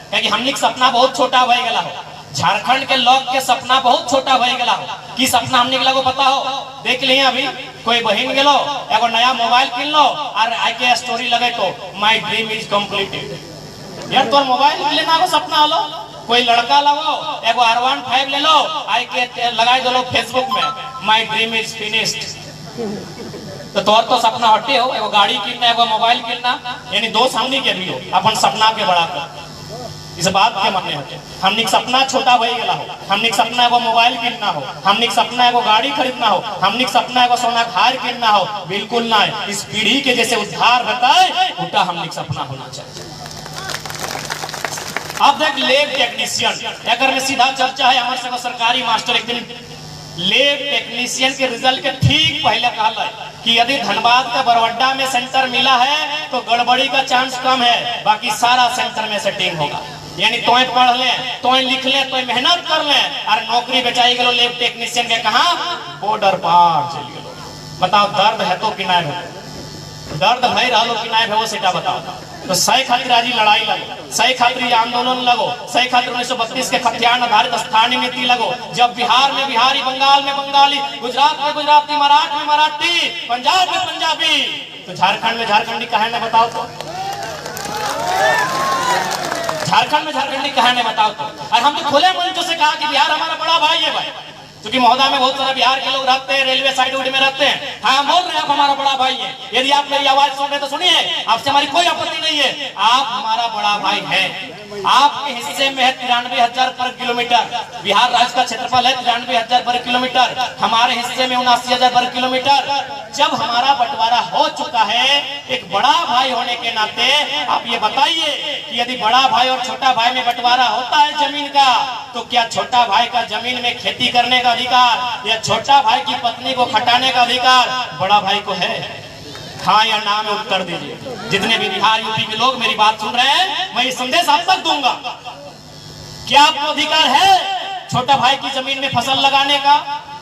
क्योंकि हमनी के सपना बहुत छोटा हो गया हो। झारखंड के लोग के सपना बहुत छोटा हो गया हो। कि सपना हमनी के लोग पता हो? देख लिए अभी कोई बहन गेलो एगो नया मोबाइल किन लो और आई के स्टोरी लगे तो माय ड्रीम इज कंप्लीटेड। यार तोर मोबाइल लेना को सपना हलो। कोई लड़का लगो एगो R15 ले लो, आई के लगाई दो फेसबुक में माय ड्रीम इज फिनिश्ड। तो तोर तो सपना हटे हो, एगो गाड़ी किनना, एगो मोबाइल किनना, यानी दो सामने के भी हो अपन सपना के बड़ा कर। इस बात के माने होते हमनी सपना छोटा हो गया हो। हमनी सपना एगो मोबाइल किनना हो, हमनी सपना एगो गाड़ी खरीदना हो, हमनी सपना एगो सोना घर किनना हो, बिल्कुल ना। इस पीढ़ी के जैसे उद्धार होता है उल्टा हमनी सपना होना चाहिए। अब देख लैब टेक्नीशियन, अगर में सीधा चर्चा है हमारे से सरकारी मास्टर एक दिन लैब टेक्नीशियन के रिजल्ट के ठीक पहले कहला कि यदि धनबाद का बरवड्डा में सेंटर मिला है तो गड़बड़ी का चांस कम है, बाकी सारा सेंटर में सेटिंग होगा। यानी तोय पढ़ ले, तोय लिख ले, तोय मेहनत कर ले और नौकरी बेचाई गलो लैब टेक्नीशियन के कहा बॉर्डर पार चल गलो। बताओ दर्द है तो कि नहीं है? दर्द भय रहा कि नहीं है वो सेटा बताओ। तो सही खातिर आज लड़ाई लगो, सही खातिर आंदोलन लगो, सही खातिर 1932 के खतियान आधारित स्थानीय नीति लगो। जब बिहार में बिहारी, बंगाल में बंगाली, गुजरात में गुजराती, मराठ में मराठी, पंजाब में पंजाबी, तो झारखंड में झारखंडी कहे ना बताओ तो? झारखंड में झारखंडी कहे ना बताओ तो? और हम तो खुले मंचों से कहा कि बिहार हमारा बड़ा भाई है भाई, क्योंकि महोदा में बहुत सारे बिहार के लोग रहते हैं, रेलवे साइड में रहते हैं। हाँ बोल रहे हैं आप हमारा बड़ा भाई है। यदि आप मेरी आवाज सुन रहे तो सुनिए, आपसे हमारी कोई आपत्ति नहीं है, आप हमारा बड़ा भाई है। आपके हिस्से में है 93,000 वर्ग किलोमीटर, बिहार राज्य का क्षेत्रफल है 93,000 वर्ग किलोमीटर, हमारे हिस्से में 79,000 वर्ग किलोमीटर। जब हमारा बंटवारा हो चुका है एक बड़ा भाई होने के नाते, आप ये बताइए कि यदि बड़ा भाई और छोटा भाई में बंटवारा होता है जमीन का, तो क्या छोटा भाई का जमीन में खेती करने का अधिकार या छोटा भाई की पत्नी को खटाने का अधिकार बड़ा भाई को है? हाँ या ना में उत्तर दीजिए। जितने भी बिहार यूपी के लोग मेरी बात सुन रहे हैं, मैं ये संदेश आप तक दूंगा। क्या आपको अधिकार है छोटा भाई की जमीन में फसल लगाने का?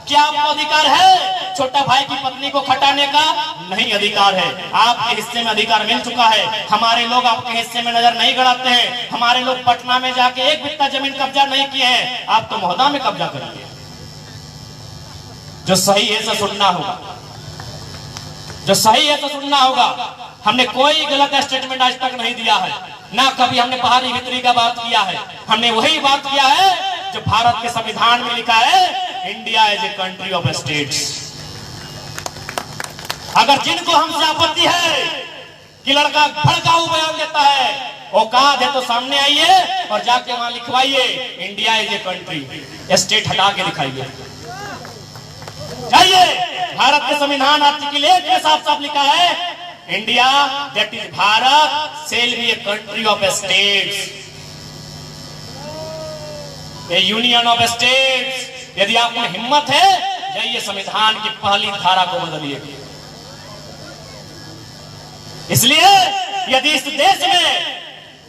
क्या आपको अधिकार है छोटा भाई की पत्नी को खटाने का? नहीं अधिकार है। आपके हिस्से में अधिकार मिल चुका है। हमारे लोग आपके हिस्से में नजर नहीं गड़ाते हैं। हमारे लोग पटना में जाके एक बित्ता जमीन कब्जा नहीं किए हैं, आप तो महोदा में कब्जा करेंगे। जो सही है तो सुनना होगा, जो सही है तो सुनना होगा। हमने कोई गलत स्टेटमेंट आज तक नहीं दिया है, ना कभी हमने पहाड़ी भितरी का बात किया है। हमने वही बात किया है जो भारत के संविधान में लिखा है, India is a country of states. अगर जिनको हमसे आपत्ति है कि लड़का भड़काऊ बयान देता है, औकात है तो सामने आइए और जाके वहां लिखवाइए India is a country, state हटा के दिखाइए। जाइए, भारत के संविधान आर्टिकल 1 में साफ साफ लिखा है, India that is Bharat shall be a country of states, A union of states. यदि आप में हिम्मत है, जाइए संविधान की पहली धारा को बदलिए। इसलिए यदि इस देश में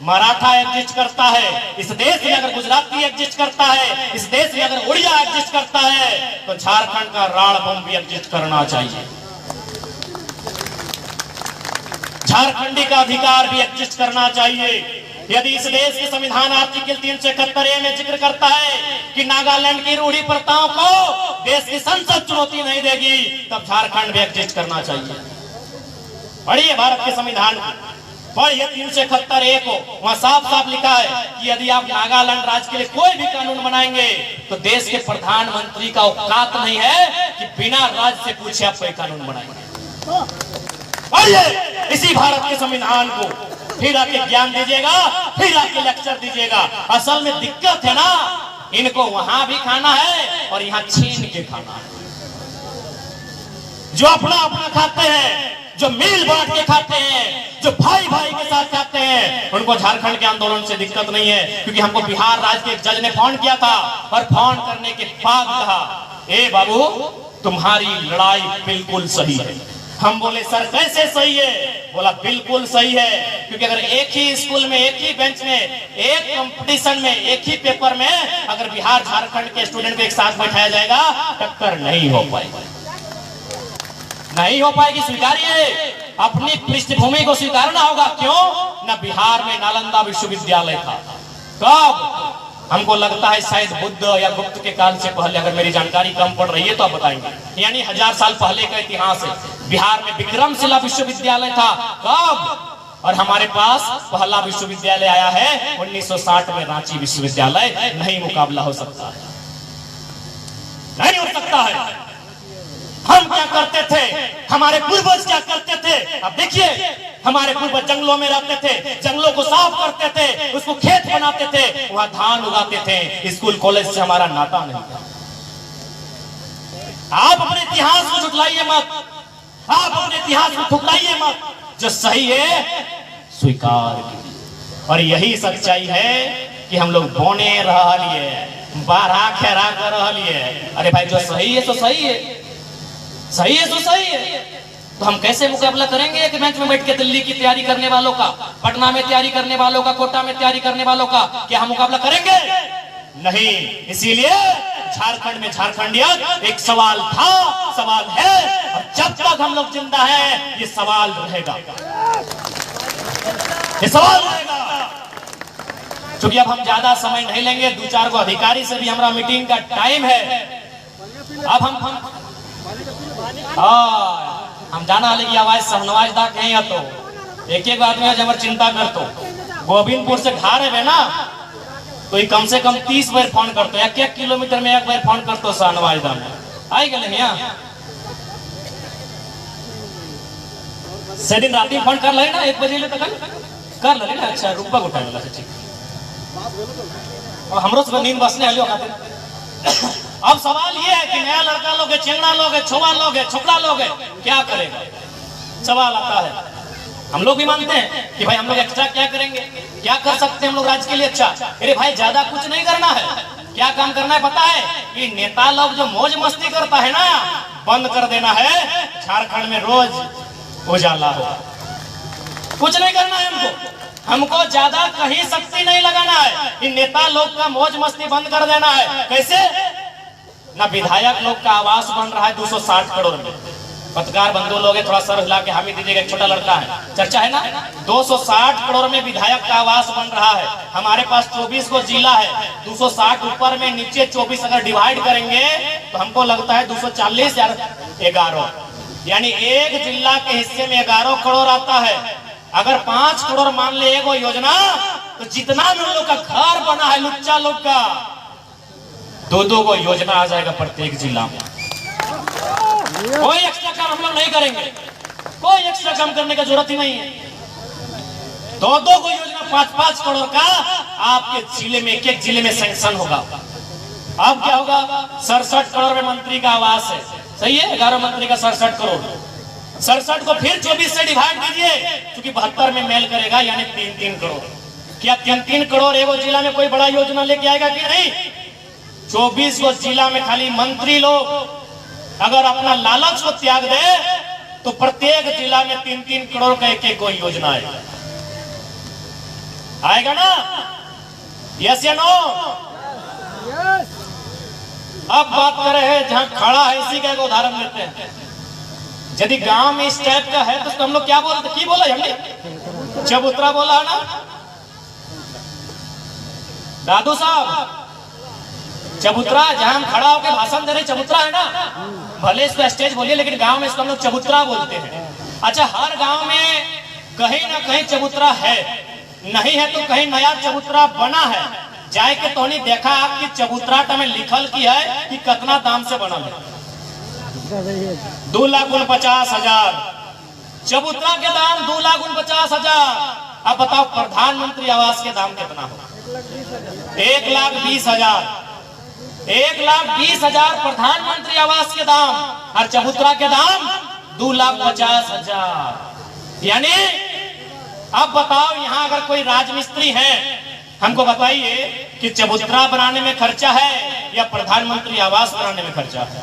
मराठा एग्जिस्ट करता है, इस देश में अगर गुजराती एग्जिस्ट करता है, इस देश में अगर उड़िया एग्जिस्ट करता है, तो झारखंड का राणबम भी एग्जिस्ट करना चाहिए। झारखंडी का अधिकार भी एग्जिस्ट करना चाहिए। यदि इस देश के संविधान आर्टिकल 371 में जिक्र करता है कि नागालैंड की रूढ़ी प्रथाओं को देश की संसद चुनौती नहीं देगी, तब झारखंड भी एग्जिस्ट करना चाहिए। पढ़िए भारत के संविधान को, पढ़िए 371 को, वहां साफ साफ लिखा है कि यदि आप नागालैंड राज्य के लिए कोई भी कानून बनाएंगे तो देश के प्रधानमंत्री का औकात नहीं है कि बिना राज्य से पूछे आप कोई कानून बनाएंगे। पढ़िए इसी भारत के संविधान को, फिर आके ज्ञान दीजिएगा, फिर आके लेक्चर दीजिएगा। असल में दिक्कत है ना, इनको वहां भी खाना है और यहाँ छीन के खाना है। जो अपना अपना खाते हैं, जो मिल बांट के खाते हैं, जो भाई भाई के साथ खाते हैं, उनको झारखंड के आंदोलन से दिक्कत नहीं है। क्योंकि हमको बिहार राज्य के एक जज ने फोन किया था और फोन करने के बाद कहा, ए बाबू तुम्हारी लड़ाई बिल्कुल सही है। हम बोले सर कैसे सही है? बोला बिल्कुल सही है, क्योंकि अगर एक ही स्कूल में, एक ही बेंच में, एक कंपटीशन में, एक ही पेपर में अगर बिहार झारखंड के स्टूडेंट को एक साथ बैठाया जाएगा, टक्कर नहीं हो पाएगी, नहीं हो पाएगी। स्वीकारिए, अपनी पृष्ठभूमि को स्वीकारना होगा। क्यों? न बिहार में नालंदा विश्वविद्यालय था। कब? हमको लगता है शायद बुद्ध या गुप्त के काल से पहले, अगर मेरी जानकारी कम पड़ रही है तो आप बताएंगे, यानी 1000 साल पहले का इतिहास है। बिहार में विक्रमशिला विश्वविद्यालय था। कब? और हमारे पास पहला विश्वविद्यालय आया है 1960 में, रांची विश्वविद्यालय। नहीं मुकाबला हो सकता है, नहीं हो सकता है। हम क्या करते थे, हमारे पूर्वज क्या करते थे? अब देखिए, हमारे पूर्वज जंगलों में रहते थे, जंगलों को साफ करते थे, उसको खेत बनाते थे, वहां धान उगाते थे। स्कूल कॉलेज से हमारा नाता नहीं था। आप अपने इतिहास को झुठलाइए मत, आप अपने इतिहास को ठुकराइए मत। जो सही है स्वीकार कीजिए। और यही सच्चाई है कि हम लोग बोने रह लिए, बारह खेरा कर रह लिए। अरे भाई जो सही है तो सही है, सही है तो सही है। तो हम कैसे मुकाबला करेंगे एक बेंच में बैठ के? दिल्ली की तैयारी करने वालों का, पटना में तैयारी करने वालों का, कोटा में तैयारी करने वालों का, क्या हम मुकाबला करेंगे? नहीं। इसीलिए झारखंड में झारखंडियत एक सवाल था, सवाल है, और जब तक हम लोग जिंदा है ये सवाल रहेगा, ये सवाल रहेगा। क्योंकि अब हम ज्यादा समय नहीं लेंगे, 2-4 को अधिकारी से भी हमारा मीटिंग का टाइम है। अब हम जाना लगी आवाज सहनवाज दा कहीं तो एक एक आदमी आज हमारे चिंता कर तो गोविंदपुर से घर है ना, तो ये कम से कम 30 बार फोन करते, 1-1 किलोमीटर में 1 बार फोन करते सहनवाज दा में आई गए यहाँ से दिन रात फोन कर ले ना 1 बजे ले तक कर ले ना। अच्छा रुपा उठा लेला ठीक, और हमरो से नींद बसने आलियो खातिर। अब सवाल ये है कि नया लड़का लोग है, चेंगड़ा लोग है, छोवा लोग है, छोकरा लोग है, क्या करेगा? सवाल आता है। हम लोग भी मानते हैं कि भाई हम लोग एक्स्ट्रा क्या करेंगे, क्या कर सकते हैं हम लोग राज्य के लिए अच्छा। अरे भाई ज्यादा कुछ नहीं करना है, क्या काम करना है पता है? कि नेता लोग जो मौज मस्ती करता है ना, बंद कर देना है। झारखंड में रोज उजाला हो, कुछ नहीं करना है हमको ज्यादा कहीं शक्ति नहीं लगाना है। इन नेता लोग का मौज मस्ती बंद कर देना है। कैसे? ना विधायक लोग का आवास बन रहा है 260 करोड़ में। पत्रकार बंधु लोग थोड़ा सर हिला के हामी दीजिएगा, एक छोटा लड़का है, चर्चा है ना, 260 करोड़ में विधायक का आवास बन रहा है। हमारे पास 24 को जिला है, 260 ऊपर में, नीचे 24 अगर डिवाइड करेंगे तो हमको लगता है 240 या 11, यानी एक जिला के हिस्से में 11 करोड़ आता है। अगर 5 करोड़ मान ले एगो योजना, तो जितना भी लोग का घर बना है लुच्चा लोग का, 2-2 को योजना आ जाएगा प्रत्येक जिला में। कोई एक्स्ट्रा काम हम लोग नहीं करेंगे, कोई एक्स्ट्रा काम करने का जरूरत ही नहीं है। 2-2 को योजना 5-5 करोड़ का आपके जिले में, एक-एक जिले में सैंक्शन होगा। अब क्या होगा? 67 करोड़ में मंत्री का आवास है, सही है, 11 मंत्री का 67 करोड़, 67 को फिर 24 से डिवाइड कीजिए, क्योंकि 72 में मेल करेगा, यानी 3-3 करोड़। क्या 3-3 करोड़ एगो जिला में कोई बड़ा योजना लेके आएगा कि नहीं? 24 को जिला में खाली मंत्री लोग अगर अपना लालच को त्याग दे तो प्रत्येक जिला में 3-3 करोड़ का एक-एक कोई योजना आएगा ना? यस या नो? अब बात कर रहे हैं जहां खड़ा है, इसी का एक उदाहरण लेते हैं। यदि गांव में इस टाइप का है तो हम लोग क्या बोलते, की बोला हमने? चबूतरा बोला है ना, दादू साहब, चबूतरा जहां हम खड़ा होकर भाषण दे रहे, चबूतरा है ना, भले इसको स्टेज बोलिए लेकिन गांव में इसको हम लोग चबूतरा बोलते हैं। अच्छा, हर गांव में कहीं ना कहीं चबूतरा है, नहीं है तो कहीं नया चबूतरा बना है। जाए के तो नहीं देखा कि चबूतरा में लिखल की है कि कितना दाम से बनल है। 2,49,000 चबूतरा के दाम, 2,49,000। अब बताओ प्रधानमंत्री आवास के दाम कितना हो? 1,20,000। 1,20,000 प्रधानमंत्री आवास के दाम और चबूतरा के दाम 2,50,000। यानी अब बताओ, यहाँ अगर कोई राजमिस्त्री है, हमको बताइए कि चबूतरा बनाने में खर्चा है या प्रधानमंत्री आवास बनाने में खर्चा है?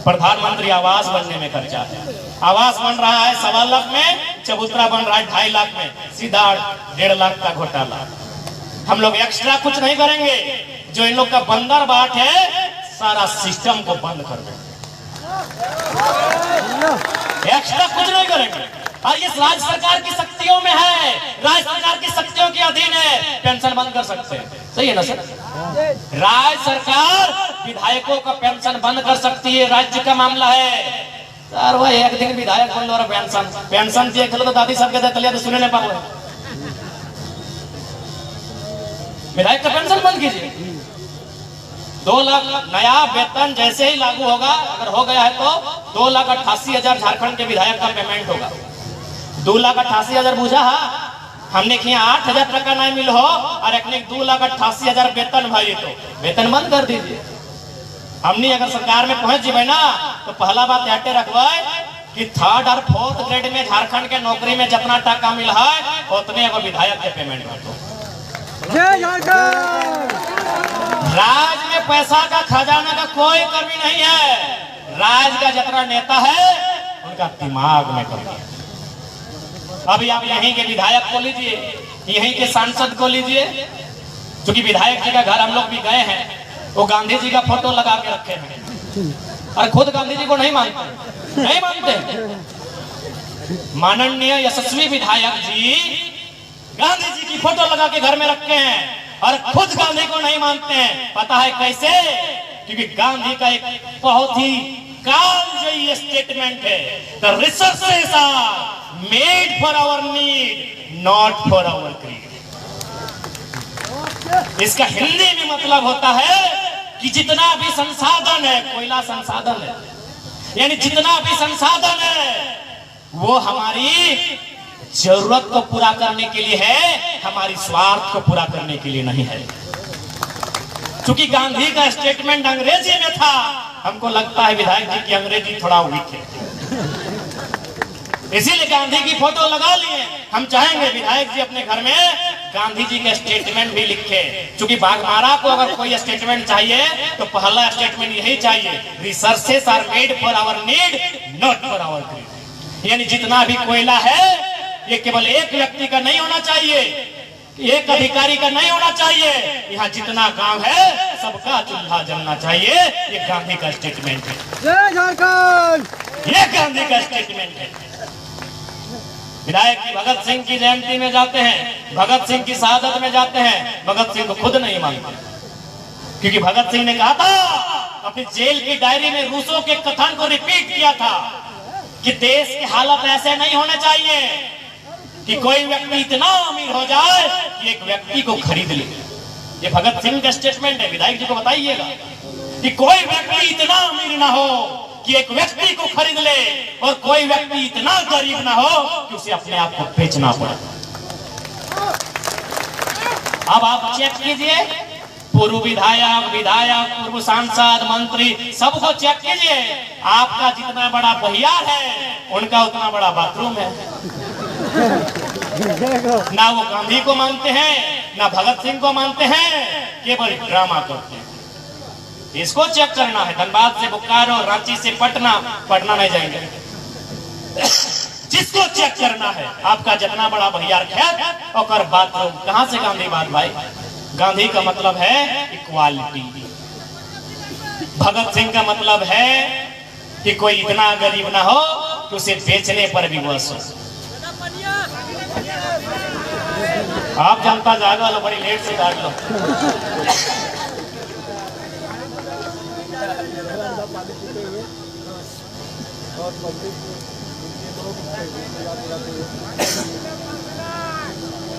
प्रधानमंत्री आवास बनने में खर्चा है। आवास बन रहा है 1.25 लाख में, चबूतरा बन रहा है 2.5 लाख में, सीधा 1.5 लाख का घोटाला। हम लोग एक्स्ट्रा कुछ नहीं करेंगे, जो इन लोग का बंदर बाट है सारा सिस्टम को बंद कर देंगे, एक्स्ट्रा कुछ नहीं करेंगे। और ये राज्य सरकार की शक्तियों में है, राज्य सरकार की शक्तियों के अधीन है, पेंशन बंद कर सकते हैं। सही है ना सर? राज्य सरकार विधायकों का पेंशन बंद कर सकती है, राज्य का मामला है सर। वह एक दिन विधायक बंद और पेंशन दिए खेलो तो दादी साहब के दे तो सुने नहीं पाओ, विधायक का पेंशन बंद कीजिए। 2 लाख नया वेतन जैसे ही लागू होगा, अगर हो गया है तो 2,88,000 झारखंड के विधायक का पेमेंट होगा। 2,88,000 बुझा है हमने कि 8,000 टका नहीं मिल हो और एक 2,88,000 वेतन भाई, तो वेतन बंद कर दीजिए। हमने अगर सरकार में पहुंच जाए ना तो पहला बात हटे रखवाए कि 3rd और 4th ग्रेड में झारखंड के नौकरी में जितना टका मिल है उतने अगर विधायक के पेमेंट हो। जय झारखंड। राज में पैसा का खजाना का कोई कमी नहीं है, राज का जितना नेता है उनका दिमाग में कमी है। अभी आप यहीं के विधायक को लीजिए, यहीं के सांसद को लीजिए, क्योंकि विधायक जी का घर हम लोग भी गए हैं, वो गांधी जी का फोटो लगा के रखे हैं और खुद गांधी जी को नहीं मानते, नहीं मानते। माननीय यशस्वी विधायक जी गांधी जी की फोटो लगा के घर में रखे हैं और खुद गांधी को नहीं मानते हैं। पता है कैसे? क्योंकि गांधी का एक बहुत ही कालजयी स्टेटमेंट है, the resources are made for our need not for our greed. इसका हिंदी में मतलब होता है कि जितना भी संसाधन है, कोयला संसाधन है, यानी जितना भी संसाधन है वो हमारी जरूरत को पूरा करने के लिए है, हमारी स्वार्थ को पूरा करने के लिए नहीं है। क्योंकि गांधी का स्टेटमेंट अंग्रेजी में था, हमको लगता है विधायक जी की अंग्रेजी थोड़ा वीक है, इसीलिए गांधी की फोटो लगा लिए। हम चाहेंगे विधायक जी अपने घर में गांधी जी का स्टेटमेंट भी लिखे, क्योंकि बाघमारा को अगर कोई स्टेटमेंट चाहिए तो पहला स्टेटमेंट यही चाहिए, resources are made for our need not for our greed. यानी जितना भी कोयला है ये केवल एक व्यक्ति का नहीं होना चाहिए, एक अधिकारी का नहीं होना चाहिए, यहाँ जितना काम है सबका चूल्हा जलना चाहिए। ये गांधी का स्टेटमेंट है। जय झारखंड। ये गांधी का स्टेटमेंट है। विधायक जी भगत सिंह की जयंती में जाते हैं, भगत सिंह की शहादत में जाते हैं, भगत सिंह को खुद नहीं मानते, क्योंकि भगत सिंह ने कहा था अपनी जेल की डायरी में रूसों के कथन को रिपीट किया था कि देश की हालत ऐसे नहीं होने चाहिए कि कोई व्यक्ति इतना अमीर हो जाए कि एक व्यक्ति को खरीद ले। ये भगत सिंह का स्टेटमेंट है, विधायक जी को बताइएगा कि कोई व्यक्ति इतना अमीर ना हो कि एक व्यक्ति को खरीद ले और कोई व्यक्ति इतना गरीब ना हो कि उसे अपने आप को बेचना पड़े। अब आप चेक कीजिए, पूर्व विधायक, पूर्व सांसद, मंत्री, सबको चेक कीजिए, आपका जितना बड़ा बहियार है उनका उतना बड़ा बाथरूम है। ना वो गांधी को मानते हैं, ना भगत सिंह को मानते हैं, केवल ड्रामा करते हैं। इसको चेक करना है। धनबाद से बोकारो, रांची से पटना, पटना नहीं जाएंगे। जिसको चेक करना है आपका जितना बड़ा भैयार खेत और बाथरूम, कहां से गांधी बात भाई? गांधी का मतलब है इक्वालिटी, भगत सिंह का मतलब है कि कोई इतना गरीब ना हो कि उसे बेचने पर भी बस हो। आप जनता जागा लो, बड़ी लेट से जाग लो।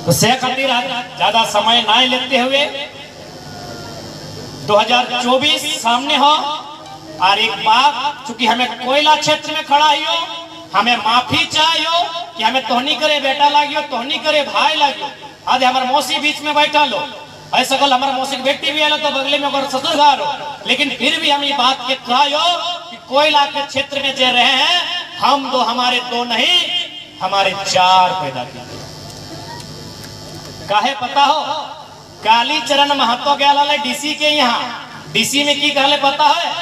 तो से खातिर ज्यादा समय ना लेते हुए 2024 सामने हो, और एक बात, चूंकि हमें कोयला क्षेत्र में खड़ा ही हो, हमें माफी चाहिए कि हमें तोहनी करे बेटा लागियो, तोहनी करे भाई लागियो। आज हमारे मौसी बीच में बैठा लो, ऐसा कल हमारे मौसी की बेटी भी आलो तो बगले में अगर ससुर घर हो, लेकिन फिर भी हम ये बात के कहो कि कोयला के क्षेत्र में जे रहे हैं, हम दो, हमारे दो नहीं, हमारे चार पैदा किए। काहे पता हो, कालीचरण महतो गया डीसी के यहाँ, डीसी में की कहले पता है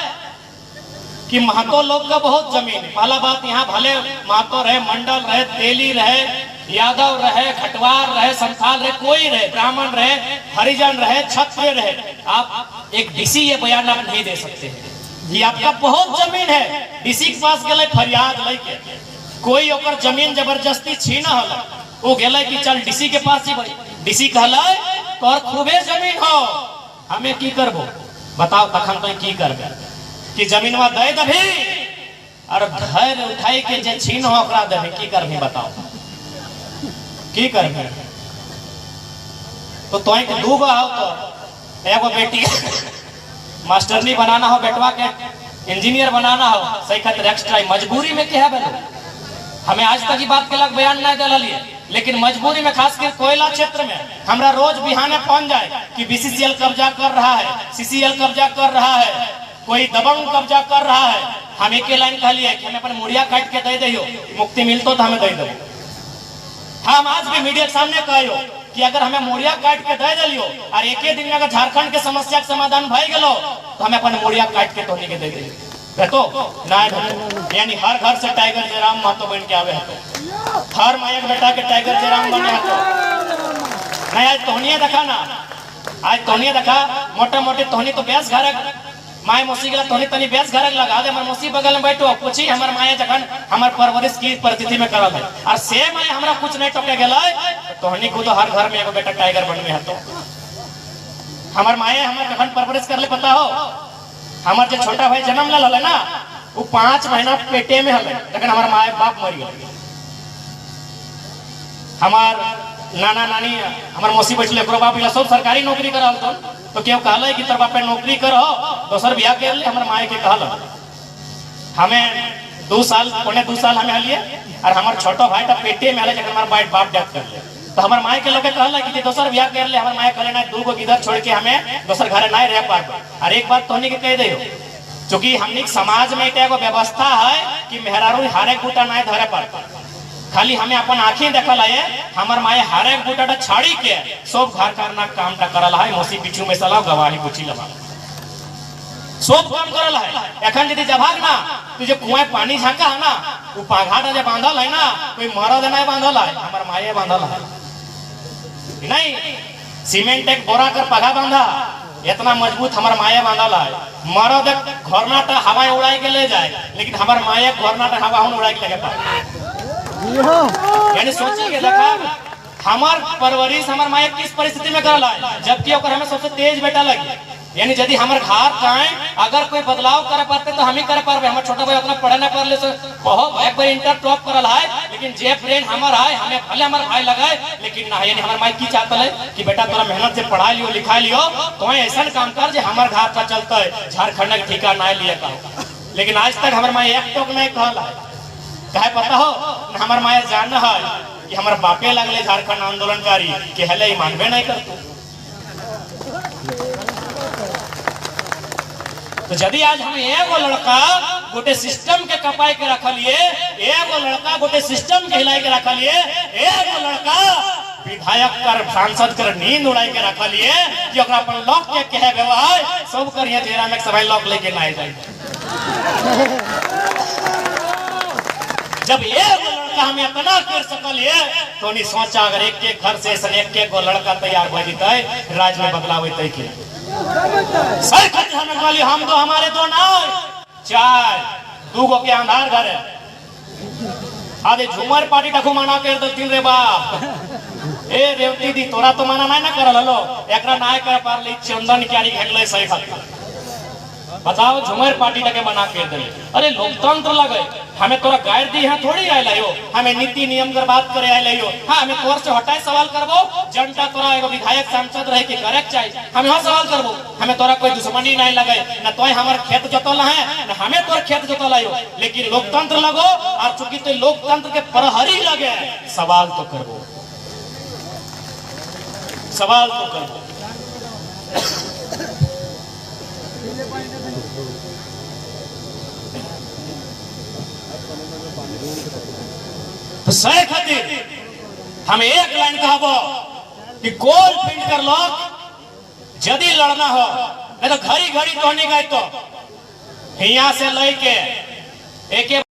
कि महतो लोग का बहुत जमीन। पहला बात, यहाँ भले महतो रहे, मंडल रहे, तेली रहे, यादव रहे, खटवार रहे, संथाल रहे, कोई रहे, ब्राह्मण रहे, हरिजन रहे, क्षत्रिय रहे, आप एक डीसी ये बयान आप नहीं दे सकते कि आपका बहुत जमीन है। डीसी के पास गए फरियाद लेके, कोई ओकर जमीन जबरदस्ती छीना होला, वो गए कि चल डीसी के पास ही भाई। डीसी कहला तोर खूबे जमीन हो, हमें की करबो बताओ, तखन तो की करबे कि जमीनवा दे दभी, और घर उठाई के जे छीन हो ओकरा देबे, की करबे बताओ, की करबे? तो तोय के दूगो हो, तो एगो बेटी मास्टरनी बनाना हो, बेटवा के इंजीनियर बनाना हो, सही खातिर एक्स्ट्रा मजबूरी में क्या है? हमें आज तक की बात के लग बयान नहीं दिलिए, लेकिन मजबूरी में, खासकर कोयला क्षेत्र में हमरा रोज बिहाने पहुंच जाए कि बीसीसीएल कब्जा कर रहा है, सीसीएल कब्जा कर रहा है, कोई दबंग कब्जा कर रहा है। हम एक लाइन कहलिए कि हमें अपन मुड़िया काट के दे दियो, मुक्ति मिलतो तो हमें दे दो। हम आज भी मीडिया के सामने कहियो कि अगर हमें मुड़िया काट के दे दियो और एक दिन में अगर झारखंड के समस्या के समाधान भय गलो, तो हमें अपन मुड़िया काट के तोहनी के दे दियो। तो नहीं, यानी हर घर से टाइगर जयराम महतो बन के आवे, हर माया बेटा के टाइगर जयराम बने तो नहीं। आज तोहनिया देखा ना, आज तोहनिया देखा, मोटे मोटे तोहनी तो बेस घर माए मौसी गला, तोहनी तनी बेस घर लगा दे, हमार मौसी बगल में बैठो, पूछी हमार माया जखन हमार परवरिश की परिस्थिति में करल है, और से माया हमरा कुछ नहीं टोके गेला, तोहनी को तो हर घर में एगो बेटा टाइगर बनने है। तो हमार माया हमार जखन परवरिश कर ले पता हो, हमार जो छोटा भाई जन्म ले ना, वो 5 महीना पेटे में हले, लेकिन हमार माए बाप मर गए। हमार नाना नानी हमार मौसी बैठले, बाप सब सरकारी नौकरी करा तो क्यों कहल कि तोर बापे नौकरी करो, दोसर बियाह कर ले। हमार माए के कहल, हमें 2 साल पौने 2 साल हमें हलिए, और हमार छोटो भाई तो पेटे में हले, जब हमार बाप डेथ कर ले, तो हमार माए के लोग कहल कि दोसर बियाह कर ले। हमार माए कहले ना, 2 गो गिदर छोड़ के हमें दोसर घरे नहीं रह पाए। और एक बात तोहनी के कह दे, चूंकि हमनी समाज में एगो व्यवस्था है कि मेहरारू हारे बूटा नहीं धरे पाता, खाली हमें अपन आंखें देखल है। हमार माए हारे बूटा छाड़ी के सब घर करना काम करल है, मौसी पीछू में सलाह गवाही पूछी लगा सब काम करल है। एखन यदि जभाग ना तुझे कुएं पानी झांका है ना, वो पाघाट जो बांधल है ना, कोई मरद नहीं बांधल है, हमार माए बांधल है नहीं। सीमेंट एक बोरा कर पगा बांधा, इतना मजबूत हमार माया बांधल है। मरद घरनाटा हवा उड़ाई के ले जाए, लेकिन हमार माया घरनाटा हवा उड़ाई के लगे पाए। यानी सोचिए देखा, हमार परवरिश हमार माया किस परिस्थिति में करल है, जबकि ओकर हमें सबसे तेज बेटा लगी। यानी यदि हमारे घर काए अगर कोई बदलाव करे पाते तो हम ही करे पारबे। हमारे छोटा भाई उतना पढ़े ना पढ़ले से बहुत एक बार इंटर टॉप करल है, लेकिन जे फ्रेंड हमार है, हमें भले हमारे भाई लगाए, लेकिन ना। यानी हमारे माई की चाहता है कि बेटा तोरा मेहनत से पढ़ा लियो लिखा लियो, तो ऐसा काम कर जे हमारे घर का चलता है, झारखंड के ठिका ना लिए का। लेकिन आज तक हमारे माई एक टोक नहीं कहल है। कहे पता हो, हमारे माया जान है कि हमारे बापे लगले झारखंड आंदोलनकारी के हले मानबे नहीं करते। तो यदि आज हम एगो लड़का गोटे सिस्टम के कपाई के रखलिए, एगो लड़का गोटे सिस्टम के हिलाई के रखलिए, एगो लड़का विधायक कर सांसद कर नींद उड़ाई के रखलिए कि ओकरा अपन लॉक के कहे व्यवहार सब करिए जेरा में सबै लॉक लेके ना जाए। जब एगो लड़का हम इतना कर सकलिए, तो नहीं सोचा अगर एक घर से एक गो लड़का तैयार हो जते, राज्य में बदलाव होते के हम तो हमारे 2 ना 4 2 गो के अंधार घर है। आदे झुमर पार्टी टाकू माना कर दलतीन रे बाप ए रेवती दी तोरा तो माना नहीं ना करल हलो एकरा नाय कर पार ले चंदन क्यारी घेटले सही खातिर बताओ झुमर पार्टी टाके मना कर देले अरे लोकतंत्र लगे हमें तोरा गायर दी यहाँ थोड़ी आए हो हमें नीति नियम कर बात करे आए हो हाँ हमें तोर से हटाए सवाल करबो जनता तोरा एगो विधायक सांसद रहे के करे चाहिए हमें हाँ सवाल करबो हमें तोरा कोई दुश्मनी नहीं लगे न तो हमार खेत जोतल है न हमें तोर खेत जोतल हो लेकिन लोकतंत्र लगो और चूंकि तो लोकतंत्र के प्रहरी लगे सवाल तो करबो सवाल तो करबो तो सही खातिर हम एक लाइन कहबो कि गोल फिट कर लो यदि लड़ना हो नहीं तो घड़ी घड़ी कहने गए तो यहाँ से लेके एक